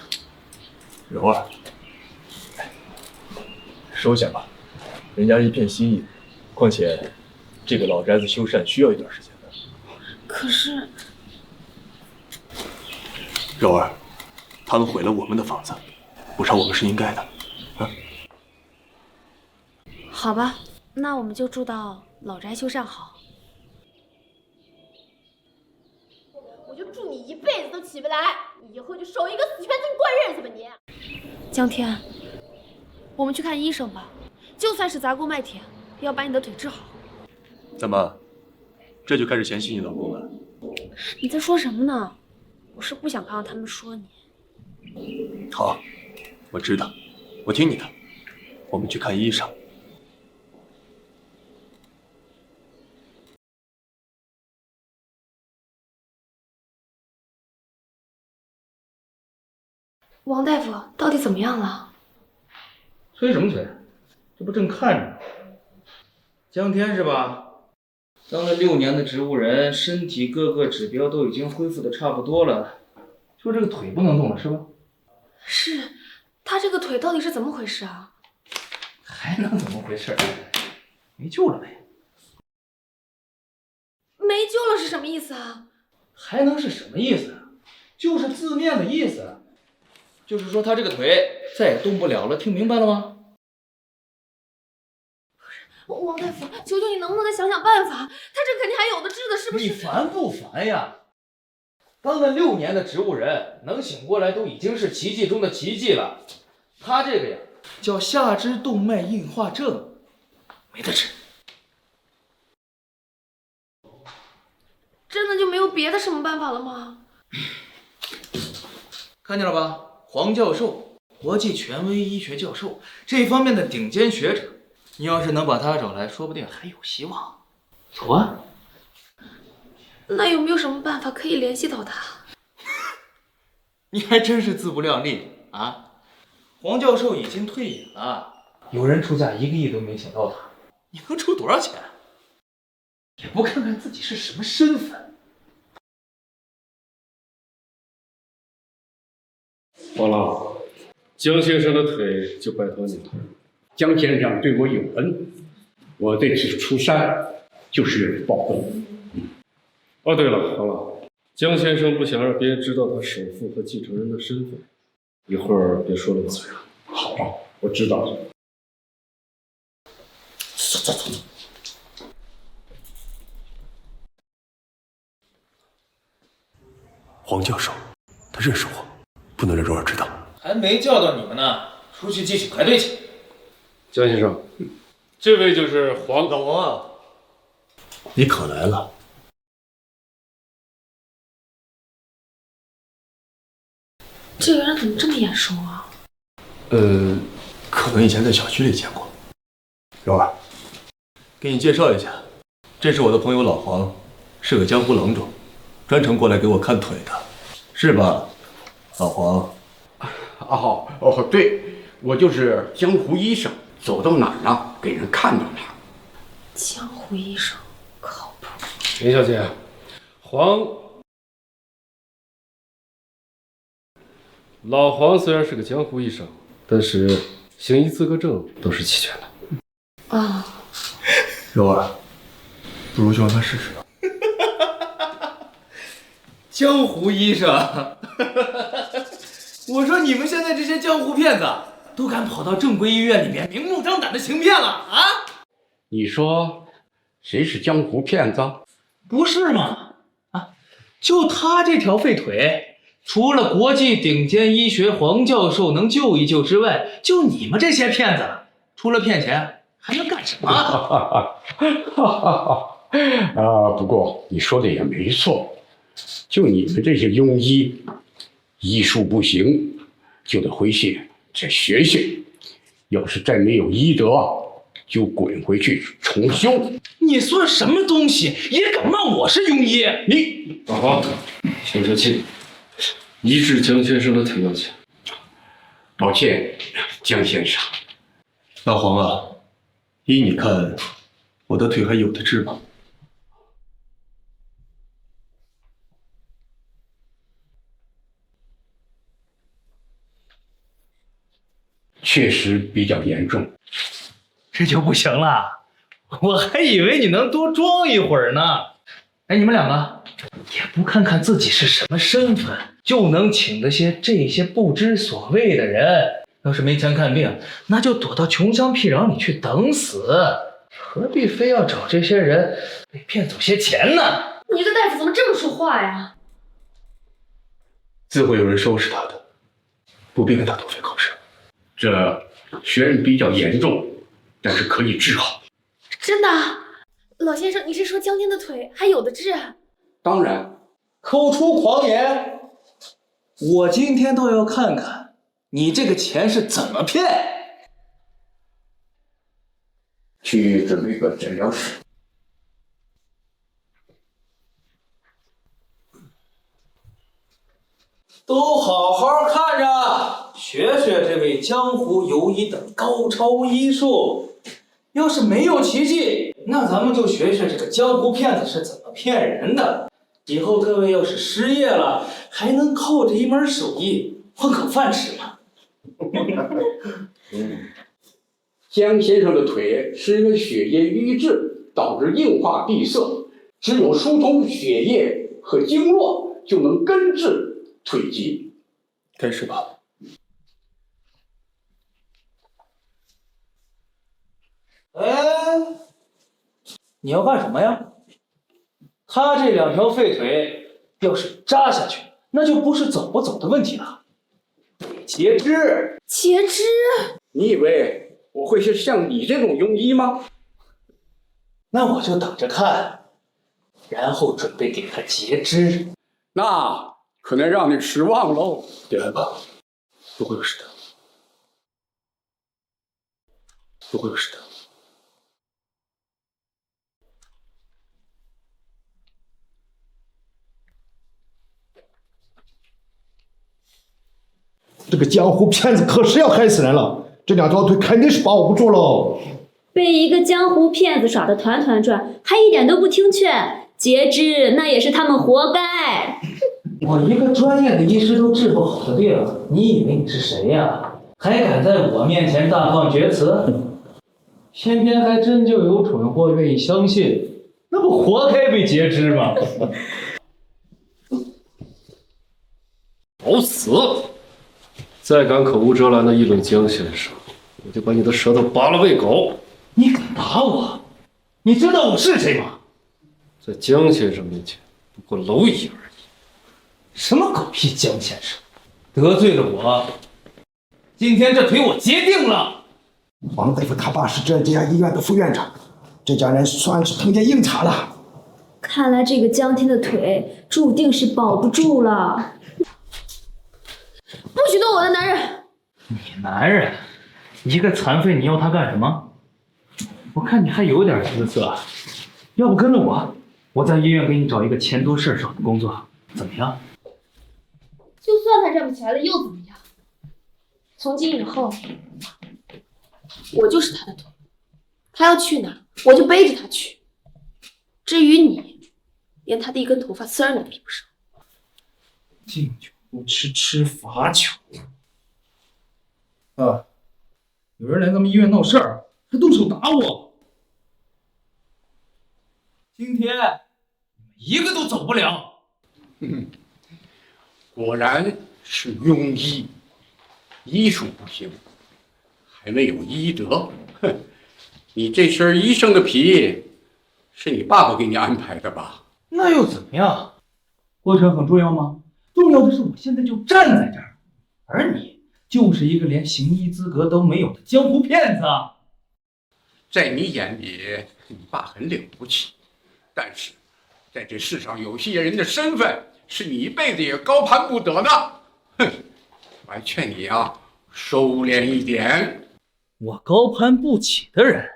柔儿，收下吧，人家一片心意。况且，这个老宅子修缮需要一段时间的。可是，柔儿，他们毁了我们的房子，补偿我们是应该的。啊，好吧，那我们就住到老宅修缮好。我就祝你一辈子都起不来，你以后就守一个死全军过日子吧你。江天，我们去看医生吧，就算是砸锅卖铁，也要把你的腿治好。怎么，这就开始嫌弃你老公了？你在说什么呢？我是不想看到他们说你。好，我知道，我听你的。我们去看医生。王大夫，到底怎么样了？催什么催？这不正看着呢。江天是吧？当了6年的植物人，身体各个指标都已经恢复的差不多了，就这个腿不能动了，是吧？是，他这个腿到底是怎么回事啊？还能怎么回事？没救了呗。没救了是什么意思啊？还能是什么意思？就是字面的意思，就是说他这个腿再也动不了了，听明白了吗？王大夫，求求你能不能再想想办法？他这肯定还有的治的，是不是？你烦不烦呀？当了6年的植物人，能醒过来都已经是奇迹中的奇迹了。他这个呀，叫下肢动脉硬化症，没得治。真的就没有别的什么办法了吗？看见了吧，黄教授，国际权威医学教授，这方面的顶尖学者。你要是能把他找来，说不定还有希望。走啊！那有没有什么办法可以联系到他？你还真是自不量力啊！黄教授已经退隐了，有人出价1个亿都没请到他，你能出多少钱？也不看看自己是什么身份。好了，江先生的腿就拜托你了。江先生对我有恩，我这次出山就是为了报恩。哦，对了，好了，江先生不想让别人知道他首富和继承人的身份，一会儿别说漏嘴了。好吧，我知道了。走。黄教授，他认识我，不能让柔儿知道。还没叫到你们呢，出去继续排队去。江先生，这位就是黄老王啊，你可来了。这个人怎么这么眼熟啊？可能以前在小区里见过。柔儿，给你介绍一下，这是我的朋友老黄，是个江湖郎中，专程过来给我看腿的，是吧，老黄？哦，对，我就是江湖医生。走到哪儿呢，给人看到哪儿。江湖医生靠谱。林小姐，老黄虽然是个江湖医生，但是行医资格证都是齐全的。啊，柔儿，不如去问他试试。江湖医生，我说你们现在这些江湖骗子，都敢跑到正规医院里面明目张胆的行骗了啊！你说谁是江湖骗子？不是吗？啊，就他这条废腿，除了国际顶尖医学黄教授能救一救之外，就你们这些骗子，除了骗钱还能干什么？不过你说的也没错，就你们这些庸医，医术不行，就得回去再学学，要是再没有医德，就滚回去重修。你算什么东西，也敢骂我是庸医？你老黄，消消气，医治江先生的腿要紧。抱歉，江先生。老黄啊，依你看，我的腿还有的治吗？确实比较严重，这就不行了。我还以为你能多装一会儿呢。哎，你们两个也不看看自己是什么身份，就能请这些不知所谓的人要是没钱看病，那就躲到穷乡僻壤里去等死，何必非要找这些人被骗走些钱呢？你这个大夫怎么这么说话呀？自会有人收拾他的，不必跟他多费口舌。这血刃比较严重，但是可以治好。真的？老先生，你是说江天的腿还有的治？当然，口出狂言！我今天倒要看看你这个钱是怎么骗。去准备个诊疗室。都好好看着，学学这位江湖游医的高超医术。要是没有奇迹，那咱们就学学这个江湖骗子是怎么骗人的。以后各位要是失业了，还能靠着一门手艺混口饭吃吗？江先生的腿是因为血液瘀滞导致硬化闭塞，只有疏通血液和经络，就能根治腿疾。开始吧。哎，你要干什么呀？他这2条废腿要是扎下去，那就不是走不走的问题了，得截肢。截肢？你以为我会是像你这种庸医吗？那我就等着看，然后准备给他截肢。那可能让你失望喽。别害怕，不会有事的，不会有事的。这个江湖骗子可是要害死人了，这2条腿肯定是保不住喽。被一个江湖骗子耍得团团转，还一点都不听劝，截肢那也是他们活该。我一个专业的医师都治不好的病，你以为你是谁呀？还敢在我面前大放厥词？偏偏还真就有蠢货愿意相信，那不活该被截肢吗？找死！再敢口无遮拦的议论江先生，我就把你的舌头拔了喂狗！你敢打我？你知道我是谁吗？在江先生面前，不过蝼蚁而已。什么狗屁江先生，得罪了我，今天这腿我截定了。王大夫他爸是这家医院的副院长，这家人算是碰见硬茬了。看来这个江天的腿注定是保不住了。不许动我的男人！你男人，一个残废，你要他干什么？我看你还有点姿色，要不跟着我，我在医院给你找一个钱多事少的工作，怎么样？就算他站不起来了又怎么样？从今以后，我就是他的腿，他要去哪儿，我就背着他去。至于你，连他的一根头发丝儿你都比不上。敬酒不吃吃罚酒。啊！有人来咱们医院闹事儿，还动手打我。今天一个都走不了。果然是庸医，医术不行，还没有医德。哼，你这身医生的皮，是你爸爸给你安排的吧？那又怎么样？过程很重要吗？重要的是我现在就站在这儿，而你就是一个连行医资格都没有的江湖骗子。在你眼里，你爸很了不起，但是在这世上有些人的身份是你一辈子也高攀不得的。哼，我还劝你啊，收敛一点。我高攀不起的人，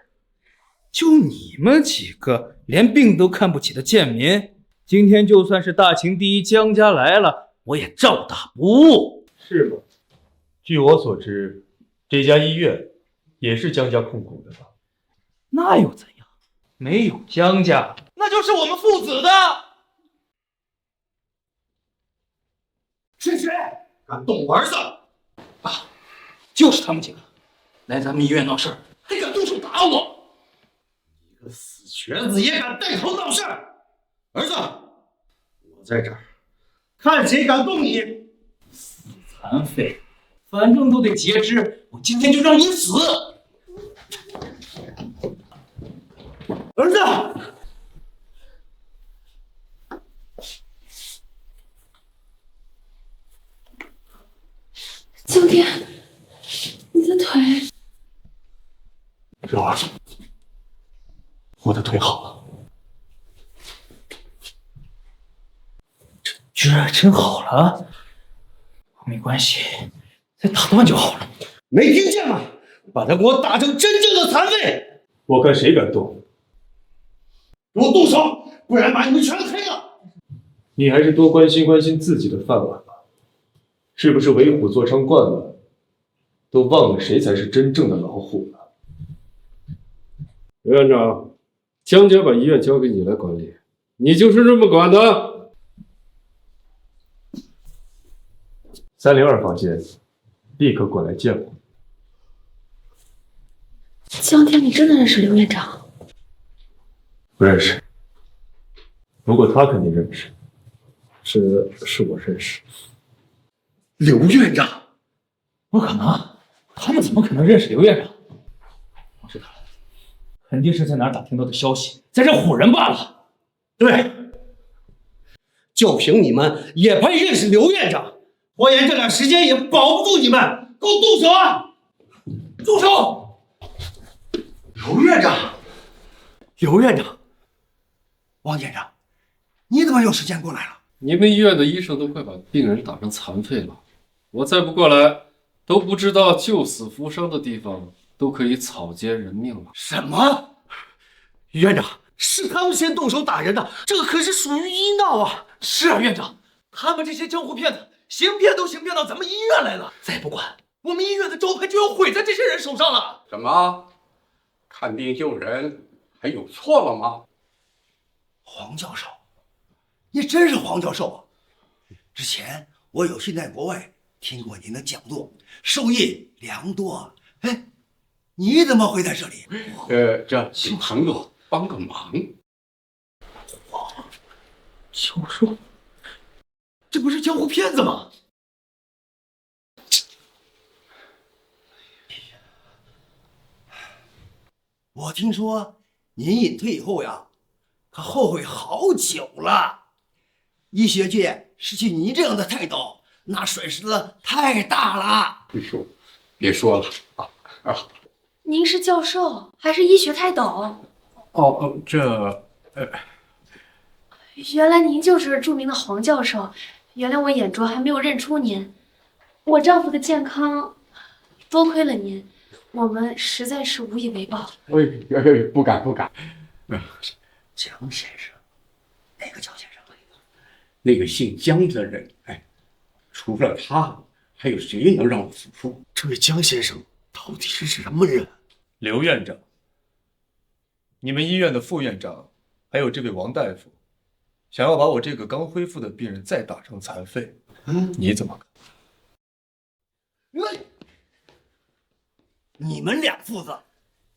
就你们几个连病都看不起的贱民，今天就算是大秦第一江家来了，我也照打不误。是吗？据我所知，这家医院也是江家控股的吧？那又怎样？没有江家，那就是我们父子的。是谁敢动我儿子？啊，就是他们几个来咱们医院闹事儿，还敢动手打我！你个死瘸子也敢带头闹事儿！儿子，我在这儿，看谁敢动你！死残废，反正都得截肢，我今天就让你死！儿子，江天，你的腿。柔儿，我的腿好了。居然真好了，没关系，再打断就好了。没听见吗？把他给我打成真正的残废！我看谁敢动，给我动手，不然把你们全黑了！你还是多关心关心自己的饭碗吧。是不是为虎作伥惯了，都忘了谁才是真正的老虎了？刘院长，江家把医院交给你来管理，你就是这么管的？302房间，立刻过来见我。江天，你真的认识刘院长？不认识，不过他肯定认识。是我认识。刘院长？不可能，他们怎么可能认识刘院长？我知道了，肯定是在哪儿打听到的消息，在这唬人罢了。对，就凭你们也配认识刘院长？拖延这点时间也保不住你们，给我动手啊！住手！刘院长，刘院长，王检长，你怎么有时间过来了？你们医院的医生都快把病人打成残废了，我再不过来，都不知道救死扶伤的地方都可以草菅人命了。什么？院长，是他们先动手打人的，这个可是属于医闹啊！是啊，院长，他们这些江湖骗子，行骗都行骗到咱们医院来了，再不管，我们医院的招牌就要毁在这些人手上了。什么？看病救人还有错了吗？黄教授，你真是黄教授啊！之前我有幸在国外听过您的讲座，受益良多。哎，你怎么会在这里？这请朋友帮个忙。教授，这不是江湖骗子吗？我听说您隐退以后呀，可后悔好久了。医学界失去您这样的泰斗，那损失的太大了。别说了啊！您是教授还是医学泰斗？原来您就是著名的黄教授。原来我眼拙，还没有认出您。我丈夫的健康，多亏了您，我们实在是无以为报。不敢。江先生，哪个江先生？那个姓江的人，除了他，还有谁能让我服输？这位江先生到底是什么人？刘院长，你们医院的副院长，还有这位王大夫，想要把我这个刚恢复的病人再打成残废，你怎么看？你们俩父子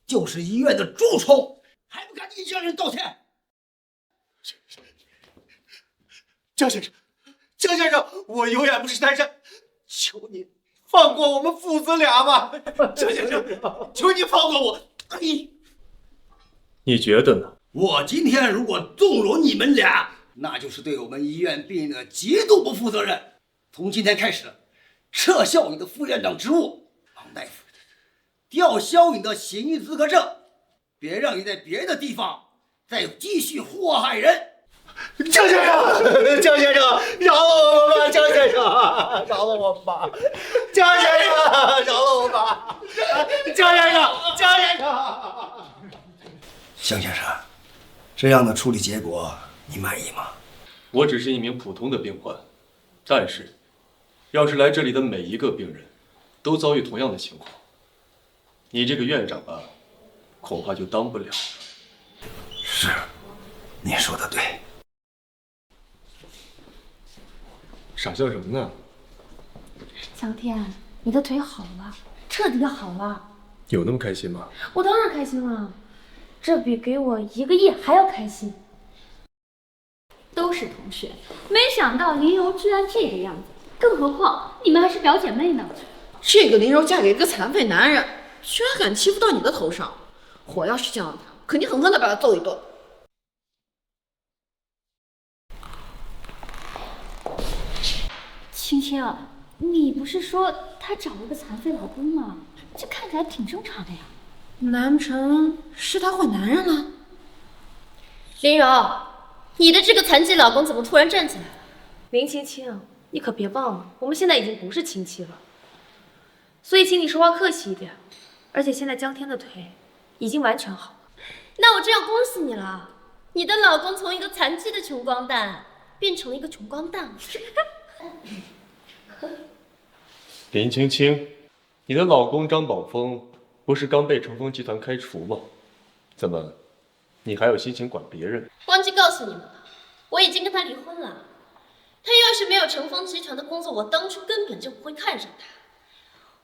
就是医院的蛀虫，还不赶紧向人道歉！江先生，我有眼不识泰山，求你放过我们父子俩吧！江先生，求你放过我！你觉得呢？我今天如果纵容你们俩，那就是对我们医院病人的极度不负责任。从今天开始，撤销你的副院长职务，王大夫，吊销你的行医资格证，别让你在别的地方再继续祸害人。江先生，饶了我们吧！江先生，饶了我们吧！江先生，饶了我们吧！江先生。江先生，这样的处理结果你满意吗？我只是一名普通的病患，但是，要是来这里的每一个病人都遭遇同样的情况，你这个院长啊，恐怕就当不了了。是，你说的对。傻笑什么呢？江天，你的腿好了，彻底好了。有那么开心吗？我当然开心了，这比给我1个亿还要开心。都是同学，没想到林柔居然这个样子，更何况你们还是表姐妹呢。这个林柔嫁给一个残废男人，居然敢欺负到你的头上！我要是见到他，肯定狠狠的把他揍一顿。青青，你不是说她找了个残废老公吗？这看起来挺正常的呀。难不成是她换男人了？林柔，你的这个残疾老公怎么突然站起来了？林青青，你可别忘了，我们现在已经不是亲戚了，所以请你说话客气一点。而且现在江天的腿已经完全好了。那我这样恭喜你了，你的老公从一个残疾的穷光蛋变成了一个穷光蛋了。林青青，你的老公张宝峰不是刚被成峰集团开除吗？怎么，你还有心情管别人？忘记告诉你们了，我已经跟他离婚了。他要是没有成峰集团的工作，我当初根本就不会看上他。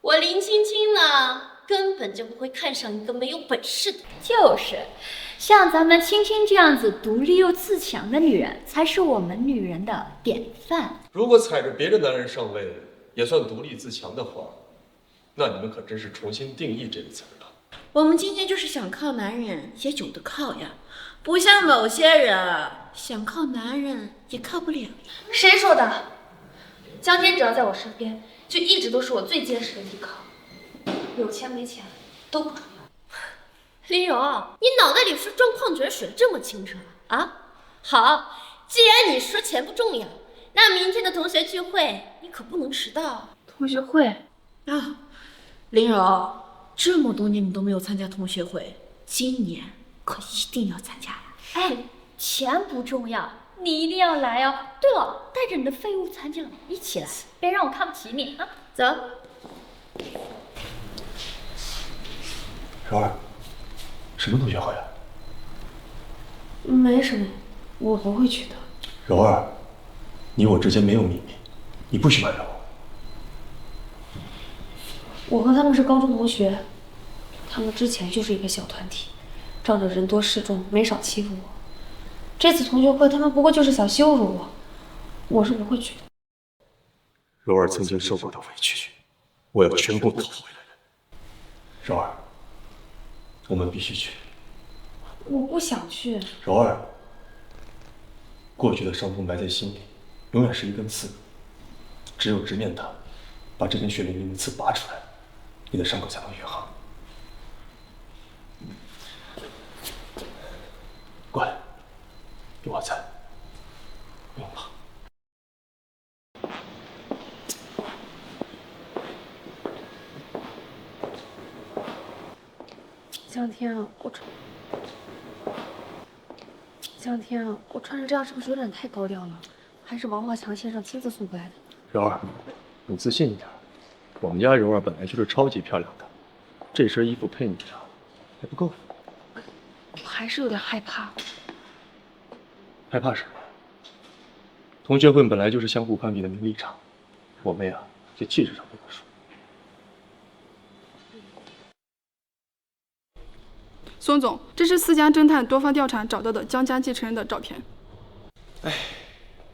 我林青青呢，根本就不会看上一个没有本事的。就是，像咱们青青这样子独立又自强的女人，才是我们女人的典范。如果踩着别的男人上位也算独立自强的话，那你们可真是重新定义这个词了。我们今天就是想靠男人也有的靠呀，不像某些人想靠男人也靠不了。谁说的？江天只要在我身边，就一直都是我最坚实的依靠。有钱没钱都不重要。林柔，你脑袋里是装矿泉水这么清澈啊？好，既然你说钱不重要，那明天的同学聚会你可不能迟到。同学会啊，林柔，这么多年你都没有参加同学会，今年可一定要参加呀！哎，钱不重要，你一定要来哦。对了，带着你的废物残疾佬一起来，别让我看不起你啊！走。柔儿，什么同学会啊？没什么，我不会去的。柔儿，你我之间没有秘密，你不许瞒着我。我和他们是高中同学，他们之前就是一个小团体，仗着人多势众，没少欺负我。这次同学会，他们不过就是想羞辱我，我是不会去的。柔儿曾经受过的委屈，我要全部讨回来。柔儿，我们必须去。我不想去。柔儿，过去的伤痛埋在心里，永远是一根刺，只有直面它，把这根血淋淋的刺拔出来，你的伤口才能愈合。过来，有我在，不用怕。江天啊，江天啊，我穿成这样是不是有点太高调了？还是王华强先生亲自送过来的？柔儿，你自信一点。我们家柔儿本来就是超级漂亮的，这身衣服配你啊，还不够。我还是有点害怕。害怕什么？同学会本来就是相互攀比的名利场，我们呀，就气势上不能输。孙总，这是4家侦探多方调查找到的江家继承人的照片。哎，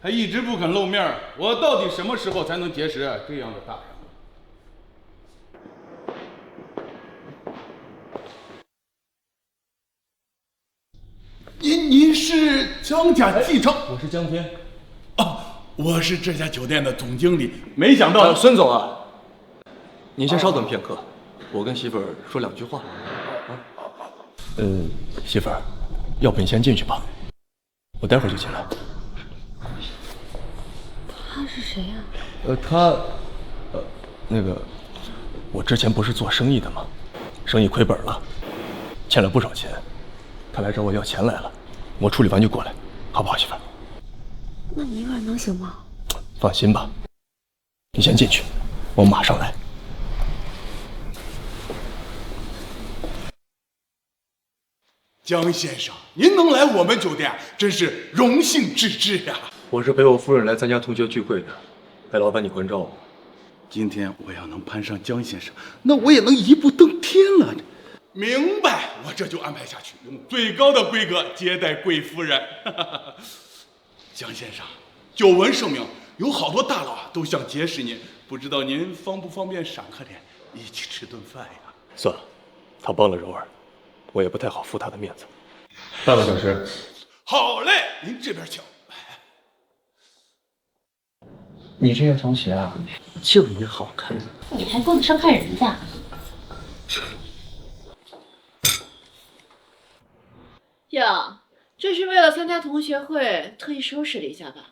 还一直不肯露面，我到底什么时候才能结识这样的大人物？您是江家继承？我是江天。我是这家酒店的总经理。没想到，孙总啊，您先稍等片刻，我跟媳妇儿说2句话。媳妇儿，要不你先进去吧，我待会儿就进来。他是谁呀？那个，我之前不是做生意的吗？生意亏本了，欠了不少钱，他来找我要钱来了，我处理完就过来，好不好，媳妇儿？那你一个人能行吗？放心吧，你先进去，我马上来。江先生，您能来我们酒店，真是荣幸之至呀！我是陪我夫人来参加同学聚会的，陪老板你关照我。今天我要能攀上江先生，那我也能一步登天了。明白，我这就安排下去，用最高的规格接待贵夫人。江先生，久闻盛名，有好多大佬都想结识您，不知道您方不方便赏客点，一起吃顿饭呀？算了，他帮了柔儿，我也不太好负他的面子。半个小时。好嘞，您这边请。你这个同学啊，就你好看。你还顾得上看人家？哟，这是为了参加同学会特意收拾了一下吧？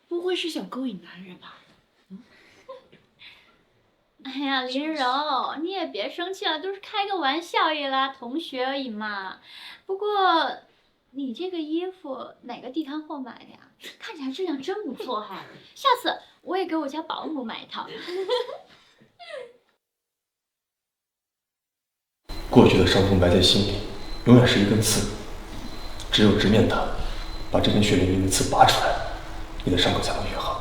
不会是想勾引男人吧？哎呀，林柔，你也别生气了，都是开个玩笑啦，同学而已嘛。不过，你这个衣服哪个地摊货买的呀？看起来质量真不错哈。下次我也给我家保姆买一套。过去的伤痛埋在心里，永远是一根刺。只有直面它，把这根血淋淋的刺拔出来，你的伤口才能愈合。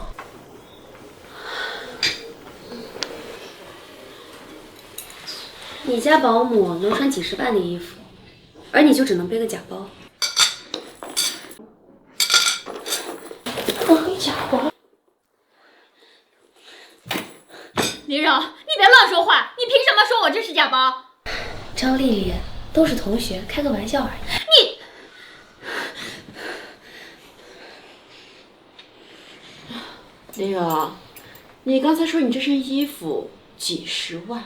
你家保姆能穿几10万的衣服，而你就只能背个假包。假包。林柔，你别乱说话，你凭什么说我这是假包？张丽丽，都是同学，开个玩笑而已。你，林柔，你刚才说你这身衣服几10万？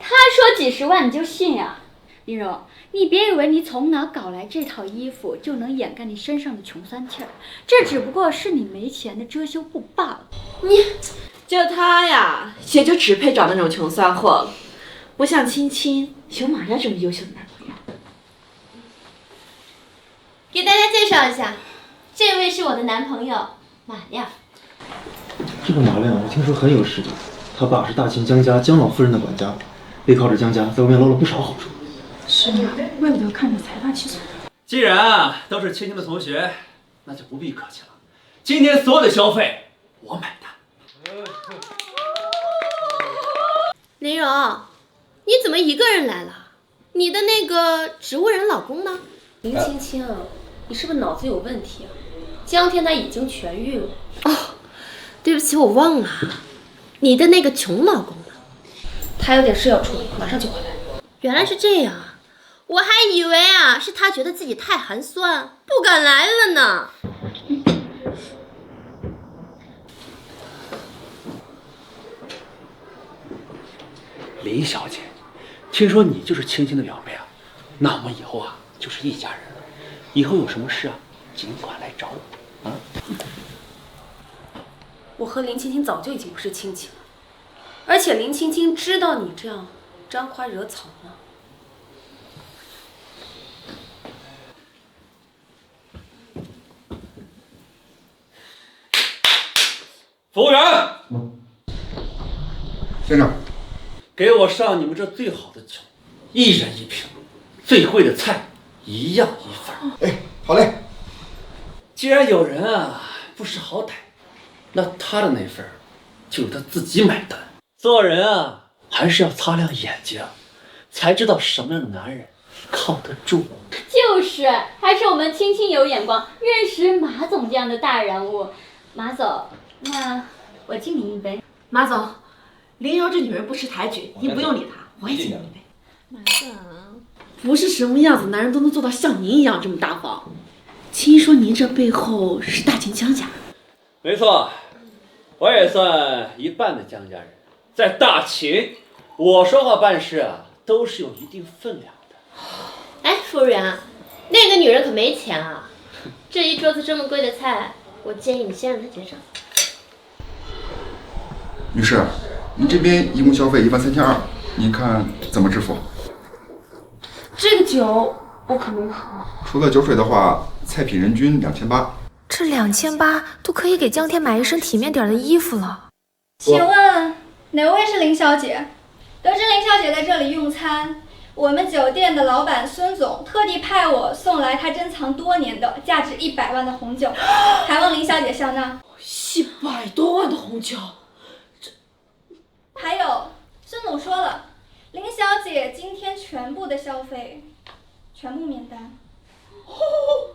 他说几10万你就信呀？林柔，你别以为你从哪搞来这套衣服就能掩盖你身上的穷酸气儿，这只不过是你没钱的遮羞布罢了。就他呀，也就只配找那种穷酸货了，不像青青有马呀这么优秀的男朋友。给大家介绍一下，这位是我的男朋友马亮。这个马亮，我听说很有势力，他爸是大秦江家江老夫人的管家，背靠着江家，在外面捞了不少好处。是呀，怪不得看着财大气粗。既然都是青青的同学，那就不必客气了。今天所有的消费我买单。林柔，你怎么一个人来了？你的那个植物人老公呢？林青青，你是不是脑子有问题啊？江天他已经痊愈了。哦，对不起，我忘了。你的那个穷老公呢？他有点事要处理，马上就回来。原来是这样啊，我还以为啊是他觉得自己太寒酸，不敢来了呢。林小姐，听说你就是青青的表妹啊？那我们以后啊就是一家人了。以后有什么事啊，尽管来找我啊。我和林青青早就已经不是亲情了，而且林青青知道你这样沾花惹草吗？服务员，先生，给我上你们这最好的酒，1人1瓶，最贵的菜一样1份。哎，好嘞。既然有人啊不识好歹，那他的那份就由他自己买单。做人啊还是要擦亮眼睛，才知道什么样的男人靠得住。就是，还是我们青青有眼光，认识马总这样的大人物。马总，那我敬您一杯。马总，林柔这女人不识抬举，您不用理她，我也敬您一杯。马总，不是什么样子男人都能做到像您一样这么大方。听说您这背后是大秦江家。没错，我也算一半的江家人。在大秦，我说话办事啊都是有一定分量的。哎，夫人，那个女人可没钱啊！这一桌子这么贵的菜，我建议你先让她结账。女士，您这边一共消费13200，您看怎么支付？这个酒我可没喝。除了酒水的话，菜品人均2800。这2800都可以给江天买一身体面点的衣服了。请问哪位是林小姐？得知林小姐在这里用餐，我们酒店的老板孙总特地派我送来他珍藏多年的价值100万的红酒，还望林小姐笑纳。100多万的红酒，还有，孙总说了，林小姐今天全部的消费全部免单，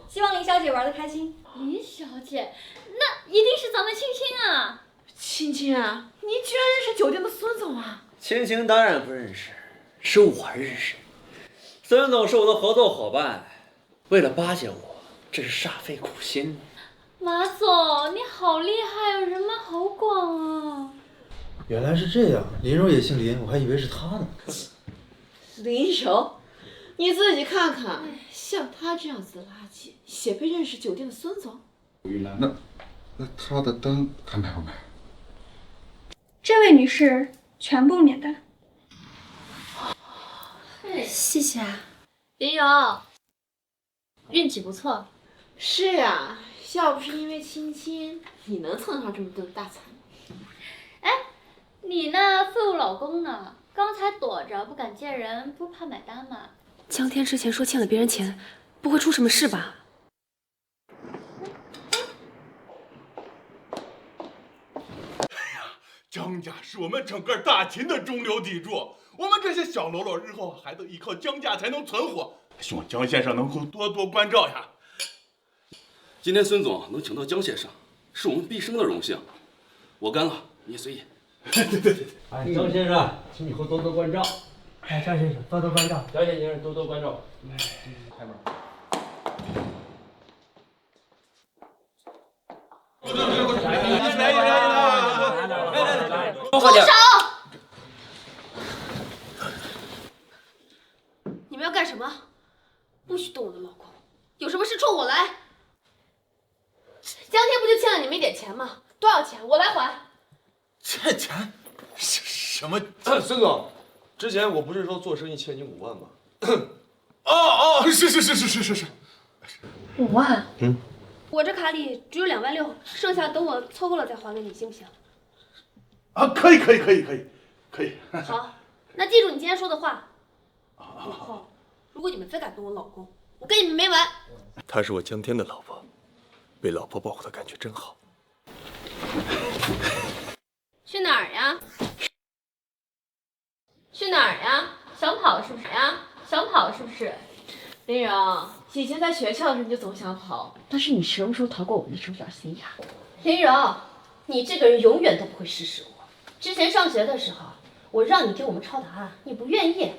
希望林小姐玩得开心。林小姐，那一定是咱们青青啊！青青啊，你居然认识酒店的孙总啊？青青当然不认识，是我认识。孙总是我的合作伙伴，为了巴结我，真是煞费苦心。马总，你好厉害哦，人脉好广啊！原来是这样，林柔也姓林，我还以为是他呢。林柔，你自己看看，像他这样子的垃圾，也配认识酒店的孙总？那他的单还买不买？这位女士全部免单。谢谢啊，林柔，运气不错。是呀，要不是因为青青，你能蹭上这么顿大餐吗？哎，你那废物老公呢？刚才躲着不敢见人，不怕买单吗？江天之前说欠了别人钱，不会出什么事吧？江家是我们整个大秦的中流砥柱，我们这些小喽啰日后还得依靠江家才能存活，希望江先生能够多多关照呀。今天孙总能请到江先生，是我们毕生的荣幸。我干了，你随意。对。哎，江先生，请以后多多关照。哎，张先生多多关照。江先生多多关照。开门。住手！你们要干什么？不许动我的老公！有什么事冲我来！江天不就欠了你们一点钱吗？多少钱？我来还。欠钱？什么？孙总，之前我不是说做生意欠你5万吗？是。5万？我这卡里只有2万6，剩下等我凑够了再还给你，行不行？啊，可以。好，那记住你今天说的话。以后，如果你们再敢动我老公，我跟你们没完。她是我江天的老婆，被老婆保护的感觉真好。去哪儿呀？去哪儿呀？想跑是不是呀？想跑是不是？林柔，以前在学校的时候你就总想跑，但是你什么时候逃过我们的手脚心呀？林柔，你这个人永远都不会识时务。之前上学的时候，我让你给我们抄答案，你不愿意，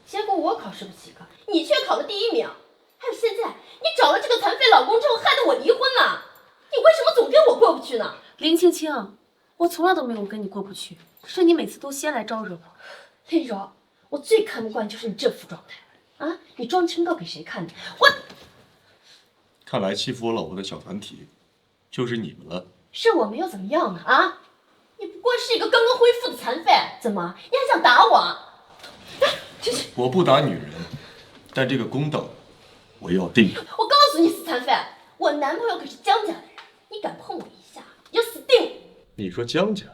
结果我考试不及格，你却考了第1名。还有现在，你找了这个残废老公之后，害得我离婚了，你为什么总跟我过不去呢？林青青，我从来都没有跟你过不去，是你每次都先来招惹我。林柔，我最看不惯就是你这副状态啊！你装清高给谁看的？我看来欺负我老婆的小团体，就是你们了。是我们又怎么样呢？啊！你不过是一个刚刚恢复的残废，怎么你还想打我？我不打女人，但这个公道我要定。我告诉你，死残废，我男朋友可是江家的人，你敢碰我一下，你就死定！你说江家？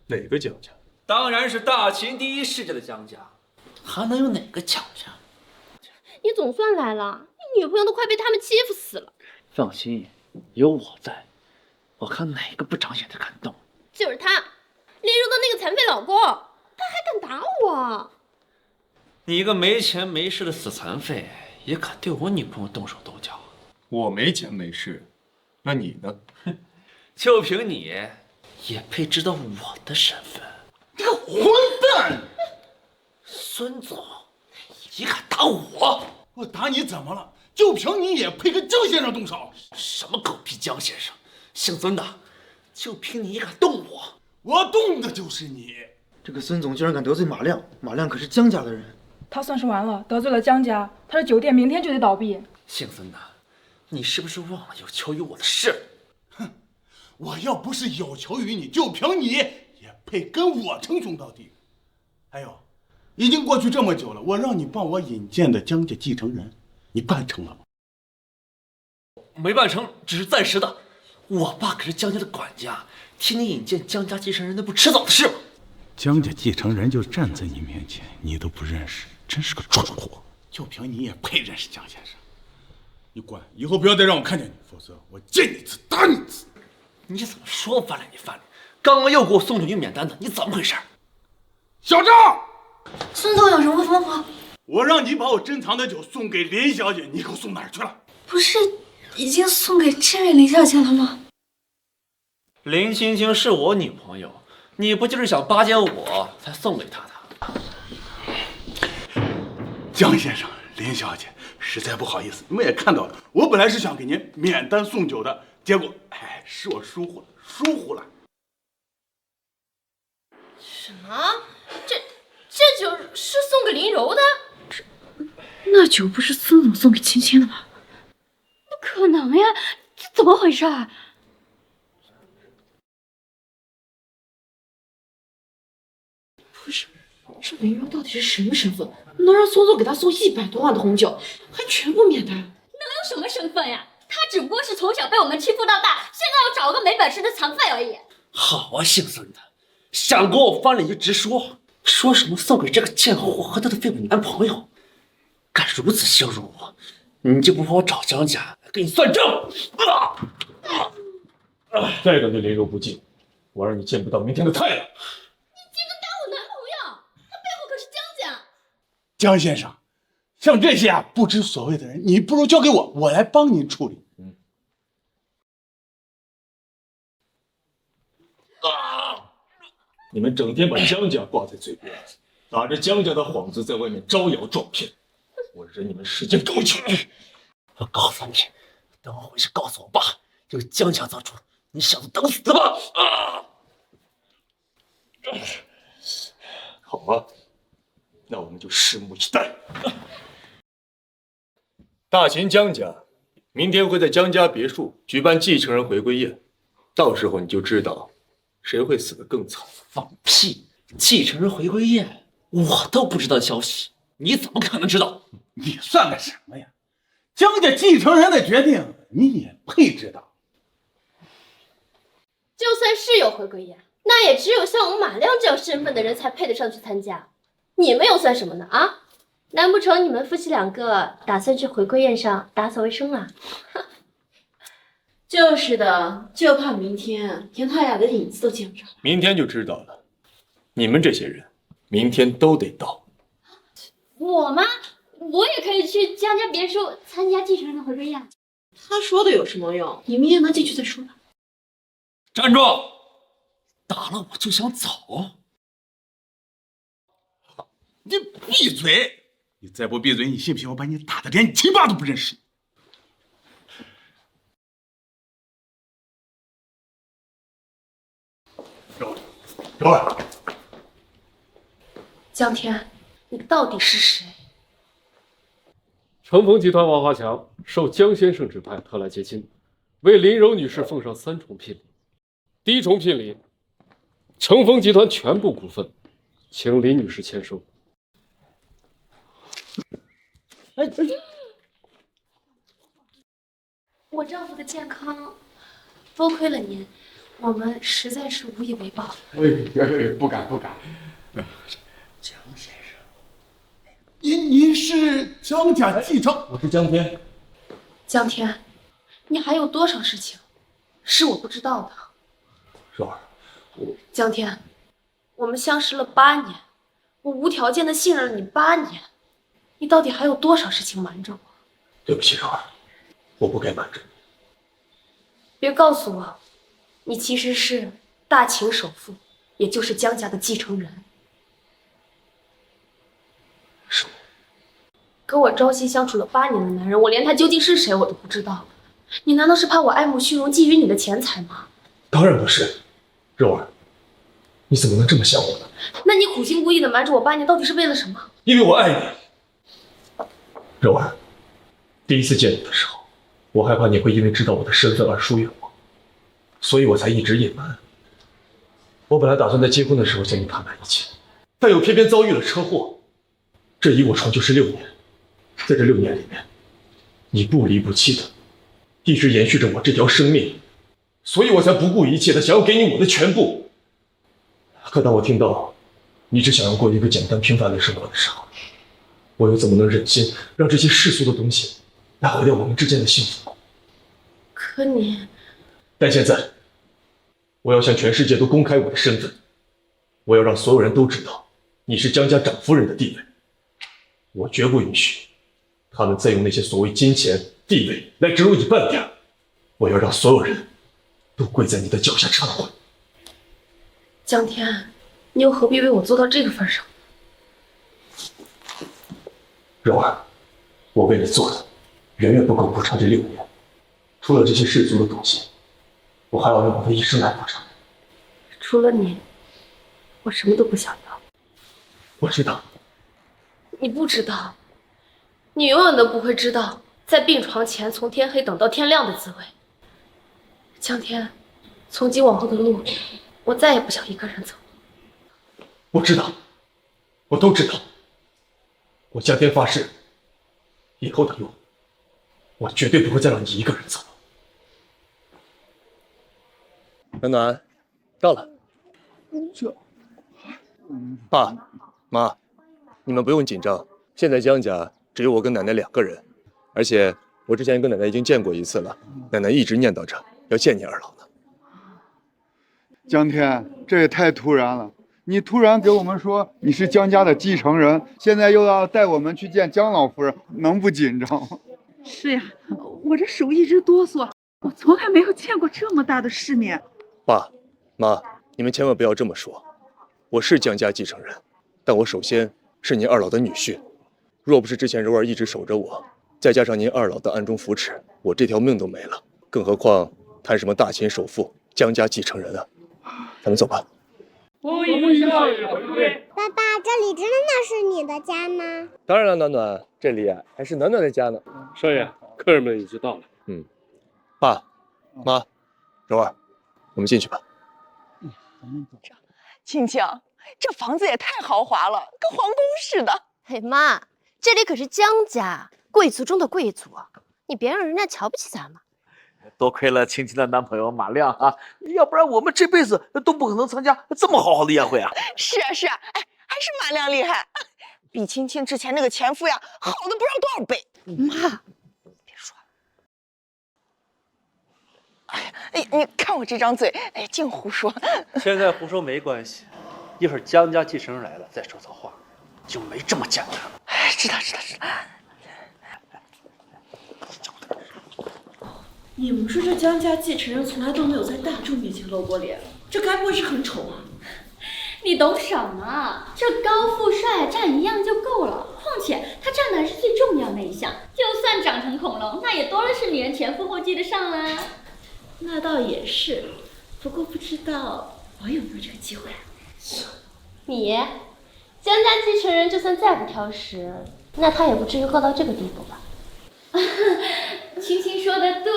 哪个江家？当然是大秦第一世家的江家，还能有哪个强家？你总算来了，你女朋友都快被他们欺负死了。放心，有我在，我看哪个不长眼的敢动。就是他，林柔的那个残废老公，他还敢打我。你一个没钱没势的死残废，也敢对我女朋友动手动脚？我没钱没势，那你呢？就凭你，也配知道我的身份？你个混蛋！孙总，你敢打我？我打你怎么了？就凭你也配跟江先生动手？什么狗屁江先生，姓孙的，就凭你也敢动我？我动的就是你！这个孙总居然敢得罪马亮，马亮可是江家的人。他算是完了，得罪了江家，他的酒店明天就得倒闭。姓孙的，你是不是忘了有求于我的事？哼，我要不是有求于你，就凭你也配跟我称兄道弟。还有，已经过去这么久了，我让你帮我引荐的江家继承人，你办成了吗？没办成，只是暂时的。我爸可是江家的管家，替你引荐江家继承人，那不迟早的事吗？江家继承人就站在你面前，你都不认识，真是个蠢货！就凭你也配认识江先生？你滚！以后不要再让我看见你，否则我见你一次打你一次！你怎么说翻脸就翻脸？刚刚又给我送酒店免单的，你怎么回事？小赵，孙总有什么吩咐？我让你把我珍藏的酒送给林小姐，你给我送哪儿去了？不是已经送给这位林小姐了吗？林青青是我女朋友，你不就是想巴结我才送给她的？江先生、林小姐，实在不好意思，你们也看到了，我本来是想给您免单送酒的，结果，是我疏忽了。什么？这酒是送给林柔的？那酒不是孙总送给青青的吗？不可能呀！这怎么回事啊？不是，这林柔到底是什么身份，能让孙总给他送100多万的红酒，还全部免单？能有什么身份呀？他只不过是从小被我们欺负到大，现在要找个没本事的残废而已。好啊，姓孙的，想跟我翻脸就直说，说什么送给这个贱货和她的绯闻男朋友，敢如此羞辱我，你就不怕我找江家跟你算账？再敢对林柔不敬，我让你见不到明天的太阳！你竟敢打我男朋友，他背后可是江家。江先生，像这些不知所谓的人，你不如交给我，我来帮您处理。你们整天把江家挂在嘴边，打着江家的幌子在外面招摇撞骗，我忍你们时间够久。我告诉你，等我回去告诉我爸，这个江家做主，你小子等死吧！好啊，那我们就拭目以待。大秦江家明天会在江家别墅举办继承人回归宴，到时候你就知道谁会死得更惨。放屁！继承人回归宴，我都不知道消息，你怎么可能知道？你算个什么呀？江家继承人的决定，你也配知道？就算是有回归宴，那也只有像我马亮这样身份的人才配得上去参加。你们又算什么呢？啊？难不成你们夫妻2个打算去回归宴上打扫卫生啊？就是的，就怕明天连他俩的影子都见不着。明天就知道了，你们这些人明天都得到。我吗？我也可以去江家别墅参加继承人的回归宴。他说的有什么用？你明天能进去再说吧。站住！打了我就想走？你闭嘴！你再不闭嘴，你信不信我把你打的连你亲爸都不认识？柔儿，江天，你到底是谁？成峰集团王华强受江先生指派，特来接亲，为林柔女士奉上3重聘礼。第1重聘礼，成峰集团全部股份，请林女士签收。我丈夫的健康，多亏了您，我们实在是无以为报。不敢。江先生，您是江家继承？我是江天。江天，你还有多少事情是我不知道的？柔儿，江天，我们相识了8年，我无条件的信任了你8年，你到底还有多少事情瞒着我？对不起，柔儿，我不该瞒着你。别告诉我，你其实是大秦首富，也就是江家的继承人。是我。跟我朝夕相处了8年的男人，我连他究竟是谁我都不知道。你难道是怕我爱慕虚荣，觊觎你的钱财吗？当然不是，柔儿，你怎么能这么想我呢？那你苦心孤诣的瞒着我8年，到底是为了什么？因为我爱你，柔儿。第一次见你的时候，我害怕你会因为知道我的身份而疏远我，所以我才一直隐瞒。我本来打算在结婚的时候向你坦白一切，但又偏偏遭遇了车祸，这一卧床就是6年。在这6年里面，你不离不弃的一直延续着我这条生命，所以我才不顾一切的想要给你我的全部。可当我听到你只想要过一个简单平凡的生活的时候，我又怎么能忍心让这些世俗的东西来毁掉我们之间的幸福？可你……但现在，我要向全世界都公开我的身份，我要让所有人都知道你是江家长夫人的地位。我绝不允许他们再用那些所谓金钱、地位来植入你半点。我要让所有人都跪在你的脚下忏悔。江天，你又何必为我做到这个份上？柔儿，我为你做的远远不够补偿这6年，除了这些世俗的东西，我还要用我的一生来补偿。除了你，我什么都不想要。我知道。你不知道，你永远都不会知道，在病床前从天黑等到天亮的滋味。江天，从今往后的路，我再也不想一个人走。我知道，我都知道。我江天发誓，以后的路，我绝对不会再让你一个人走。暖暖，到了。爸妈，你们不用紧张，现在江家只有我跟奶奶2个人，而且我之前跟奶奶已经见过1次了，奶奶一直念叨着要见你二老呢。江天，这也太突然了！你突然给我们说你是江家的继承人，现在又要带我们去见江老夫人，能不紧张吗？是呀，我这手一直哆嗦，我从来没有见过这么大的世面。爸妈，你们千万不要这么说，我是江家继承人，但我首先是您二老的女婿。若不是之前柔儿一直守着我，再加上您二老的暗中扶持，我这条命都没了。更何况谈什么大秦首富、江家继承人啊！咱们走吧。不以少爷回归。爸爸，这里真的是你的家吗？当然了，暖暖，这里还是暖暖的家呢。少爷，客人们已经到了。爸妈，柔儿，我们进去吧。青青，这房子也太豪华了，跟皇宫似的。嘿妈，这里可是江家，贵族中的贵族，你别让人家瞧不起咱们。多亏了青青的男朋友马亮啊，要不然我们这辈子都不可能参加这么豪华的宴会啊！是啊是啊，哎，还是马亮厉害，比青青之前那个前夫呀好的不知道多少倍。妈，别说了。哎呀，哎，你看我这张嘴，哎，净胡说。现在胡说没关系，一会儿江家继承人来了再说错话，就没这么简单了。哎，知道。你们说这江家继承人从来都没有在大众面前露过脸，这该不会是很丑啊？你懂什么？这高富帅站一样就够了，况且他站的还是最重要那一项，就算长成恐龙，那也多了是女人前赴后继的上啦。那倒也是，不过不知道我有没有这个机会啊？你，江家继承人就算再不挑食，那他也不至于饿到这个地步吧？青青说的对，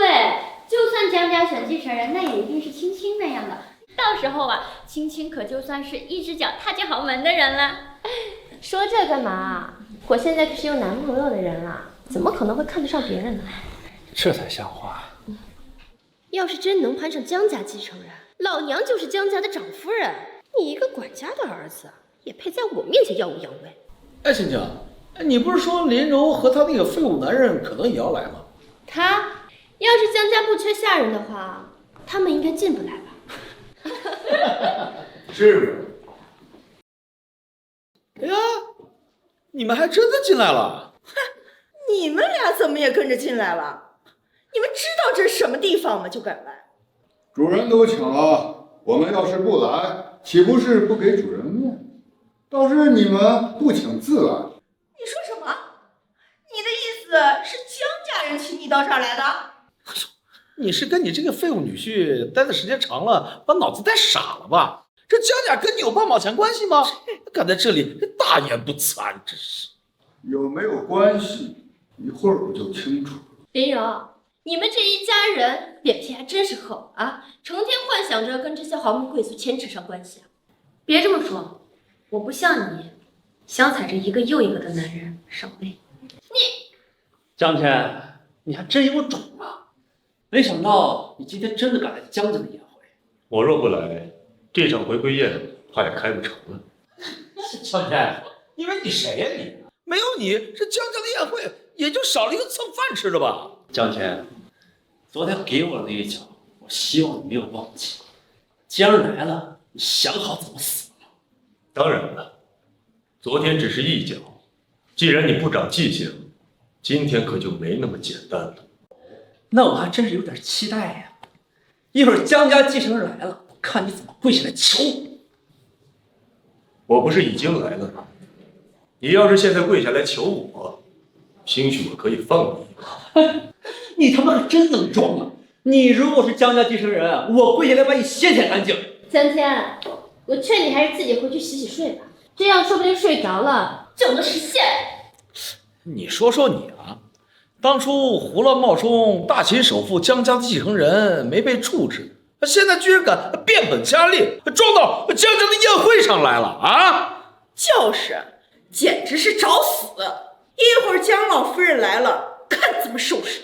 就算江家选继承人，那也一定是青青那样的。到时候啊，青青可就算是一只脚踏进豪门的人了。说这干嘛？我现在可是有男朋友的人了，怎么可能会看得上别人呢？这才像话。要是真能攀上江家继承人，老娘就是江家的长夫人。你一个管家的儿子，也配在我面前耀武扬威？哎，青青，你不是说林柔和他那个废物男人可能也要来吗？他要是江家不缺下人的话，他们应该进不来吧？是。哎呀，你们还真的进来了！你们俩怎么也跟着进来了？你们知道这是什么地方吗？就敢来？主人都请了，我们要是不来，岂不是不给主人面子？倒是你们不请自来。你说什么？你的意思是江家人请你到这儿来的？你是跟你这个废物女婿待的时间长了，把脑子带傻了吧？这江家跟你有半毛钱关系吗？敢在这里大言不惭，真是。有没有关系？一会儿我就清楚了。林柔，你们这一家人脸皮还真是厚啊，成天幻想着跟这些豪门贵族牵扯上关系啊！别这么说，我不像你，想踩着一个又一个的男人上位。江天，你还真有种啊！没想到你今天真的赶来江家的宴会。我若不来，这场回归宴怕也开不成了。江天，你以为你谁呀你？没有你，这江家的宴会也就少了一个蹭饭吃的吧？江天，昨天给我的那一脚，我希望你没有忘记。江来了，你想好怎么死吗？当然了，昨天只是一脚，既然你不长记性，今天可就没那么简单了。那我还真是有点期待呀。一会儿江家继承人来了，我看你怎么跪下来求我。我不是已经来了吗？你要是现在跪下来求我，兴许我可以放你一马。你他妈可真能装啊！你如果是江家继承人，我跪下来把你血舔干净。江天，我劝你还是自己回去洗洗睡吧，这样说不定睡着了就能实现。你说说你啊，当初胡乱冒充大秦首富江家的继承人没被处置，现在居然敢变本加厉，撞到江家的宴会上来了啊！就是，简直是找死！一会儿江老夫人来了，看怎么收拾。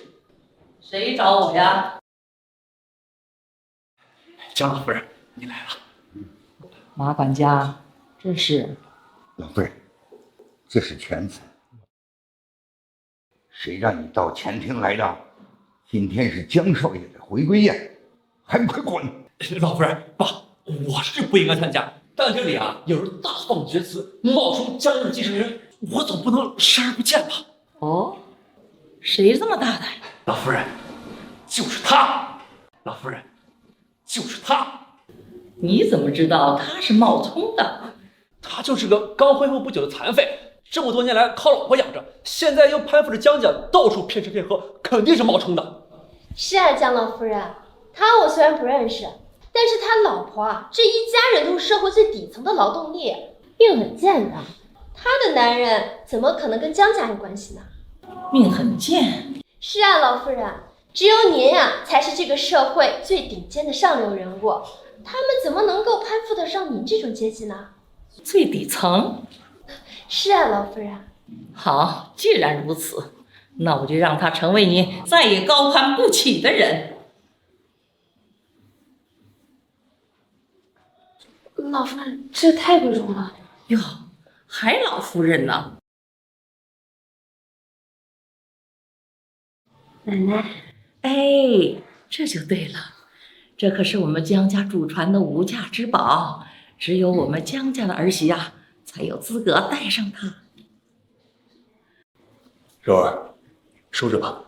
谁找我呀？江老夫人，你来了。马管家，这是老夫人，这是全子。谁让你到前厅来的？今天是江少爷的回归宴，还不快滚！老夫人，爸，我是不应该参加，但这里啊有人大放厥词，冒充江家的继承人，我总不能视而不见吧？哦，谁这么大胆？老夫人，就是他！老夫人，就是他！你怎么知道他是冒充的？他就是个刚恢复不久的残废，这么多年来靠老婆养着，现在又攀附着江家，到处骗吃骗喝，肯定是冒充的。是啊，江老夫人，他我虽然不认识，但是他老婆啊，这一家人都是社会最底层的劳动力，命很贱的。他的男人怎么可能跟江家有关系呢？命很贱。是啊，老夫人，只有您呀，才是这个社会最顶尖的上流人物，他们怎么能够攀附得上您这种阶级呢？最底层。是啊，老夫人。好，既然如此，那我就让他成为你再也高攀不起的人。老夫人，这太贵重了。哟，还老夫人呢？奶奶，哎，这就对了，这可是我们江家祖传的无价之宝，只有我们江家的儿媳呀，才有资格带上它。柔儿，收着吧，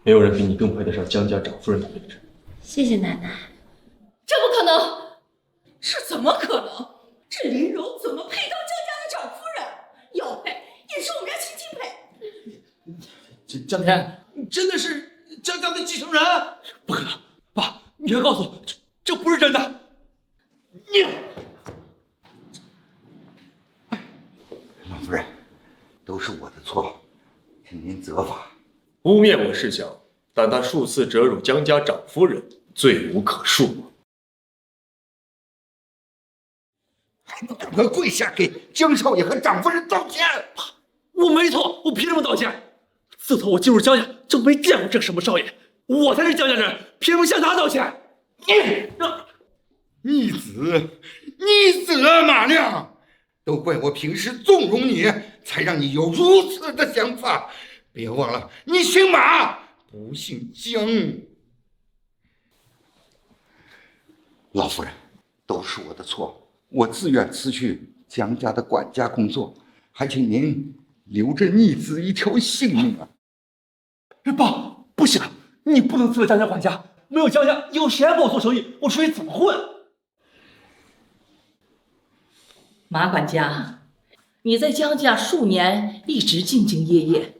没有人比你更配得上江家长夫人的位置。谢谢奶奶。这不可能！这怎么可能？这林柔怎么配当江家的长夫人？要配也是我们家青青配。江天，你真的是江家的继承人？不可能，爸，你要告诉我，这不是真的。你，老夫人，都是我的错，请您责罚。污蔑我是小，但他数次折辱江家长夫人，罪无可恕。还不赶快跪下给江少爷和长夫人道歉！我没错，我凭什么道歉？自从我进入江家，就没见过这个什么少爷，我才是江家人，凭什么向他道歉？逆子啊，马亮！都怪我平时纵容你，才让你有如此的想法。别忘了，你姓马，不姓江。老夫人，都是我的错，我自愿辞去江家的管家工作，还请您留着逆子一条性命啊！爸，不行，你不能辞了江家管家，没有江家，以后谁还帮我做生意？我出去怎么混？马管家，你在江家数年一直兢兢业业，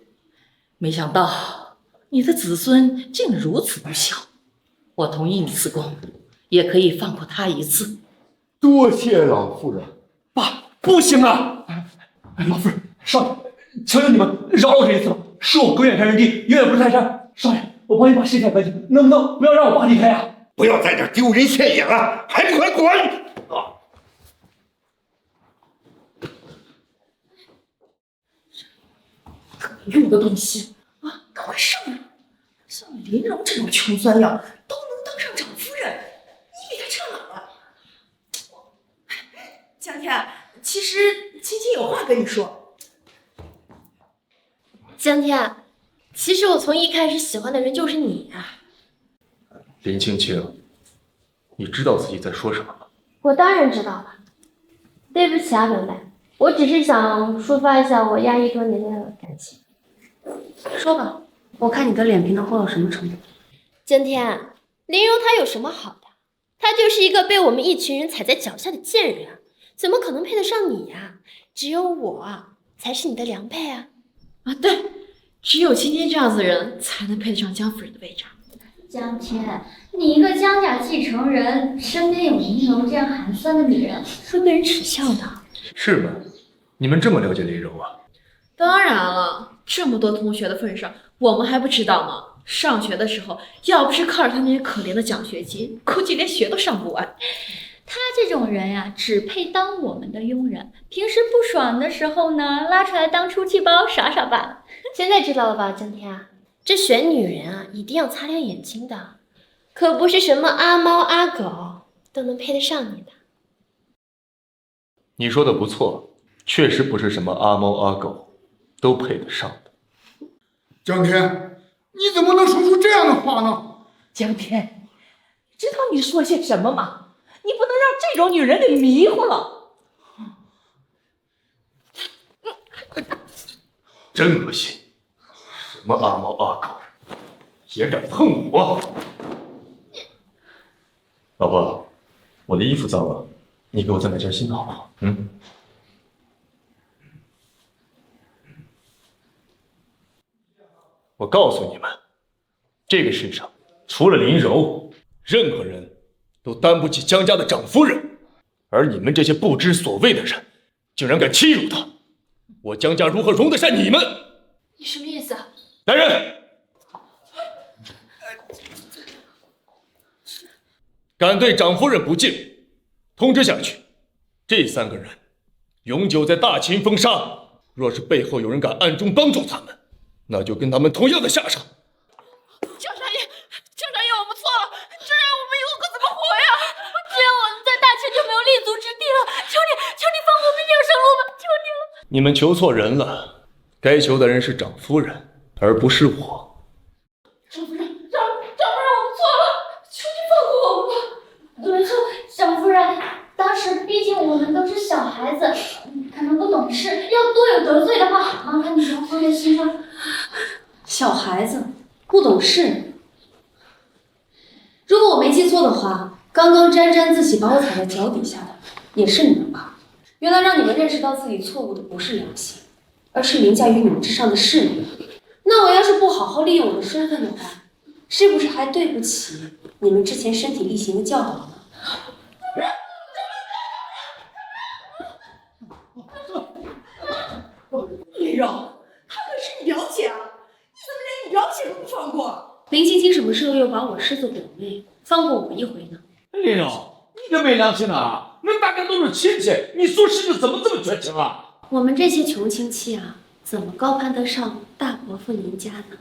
没想到你的子孙竟如此不孝。我同意你辞工，也可以放过他一次。多谢老夫人。爸，不行啊！老夫人，少爷，求求你们饶了我这一次吧，是我狗眼看人低，永远不是泰山。少爷，我帮你把尸体干净，能不能不要让我爸离开啊？不要在这丢人现眼了，还不快滚！没用的东西啊，赶快上来！像林柔这种穷酸样都能当上长夫人，你比他差哪了？江天，其实青青有话跟你说。江天，其实我从一开始喜欢的人就是你啊。林青青，你知道自己在说什么吗？我当然知道了。对不起啊，本本，我只是想抒发一下我压抑多年的感情。说吧，我看你的脸皮能厚到什么程度。江天，林柔她有什么好的？她就是一个被我们一群人踩在脚下的贱人，怎么可能配得上你呀？只有我才是你的良配啊！啊，对，只有青青这样子的人才能配得上江夫人的位置。江天，你一个江家继承人，身边有林柔这样寒酸的女人，会被人耻笑的。是吗？你们这么了解林柔啊？当然了，这么多同学的份上，我们还不知道吗？上学的时候，要不是靠着他那些可怜的奖学金，估计连学都上不完。他这种人呀，只配当我们的佣人。平时不爽的时候呢，拉出来当出气包耍耍罢了。现在知道了吧，江天啊？这选女人啊，一定要擦亮眼睛的，可不是什么阿猫阿狗都能配得上你的。你说的不错，确实不是什么阿猫阿狗都配得上的。江天，你怎么能说出这样的话呢？江天，你知道你说些什么吗？你不能让这种女人给迷糊了。真恶心！什么阿猫阿狗，也敢碰我！老婆，我的衣服脏了，你给我再买件新的好不好？我告诉你们，这个世上除了林柔，任何人都担不起江家的长夫人，而你们这些不知所谓的人，竟然敢欺辱她，我江家如何容得下你们？你什么意思啊？来人！敢对长夫人不敬，通知下去，这3个人永久在大秦封杀。若是背后有人敢暗中帮助他们，那就跟他们同样的下场。江山爷，我们错了，这样我们以后可怎么活呀？这样我们在大秦就没有立足之地了。求你放我们一条生路吧，求你了。你们求错人了，该求的人是长夫人，而不是我。长夫人，我们错了，求你放过我们吧。没错，长夫人，当时毕竟我们都是小孩子，可能不懂事，要多有得罪的话，麻烦你不要放在心上。小孩子不懂事。如果我没记错的话，刚刚沾沾自喜把我踩在脚底下的也是你们吧？原来让你们认识到自己错误的不是良心，而是凌驾于你们之上的势力。那我要是不好好利用我的身份的话，是不是还对不起你们之前身体力行的教导呢？林柔，她可是你表姐啊，你怎么连你表姐都不放过？林青青什么时候又把我视作表妹，放过我一回呢？林柔，你可没良心啊！那大家都是亲戚，你做事情怎么这么绝情啊？我们这些穷亲戚啊，怎么高攀得上大伯父您家呢？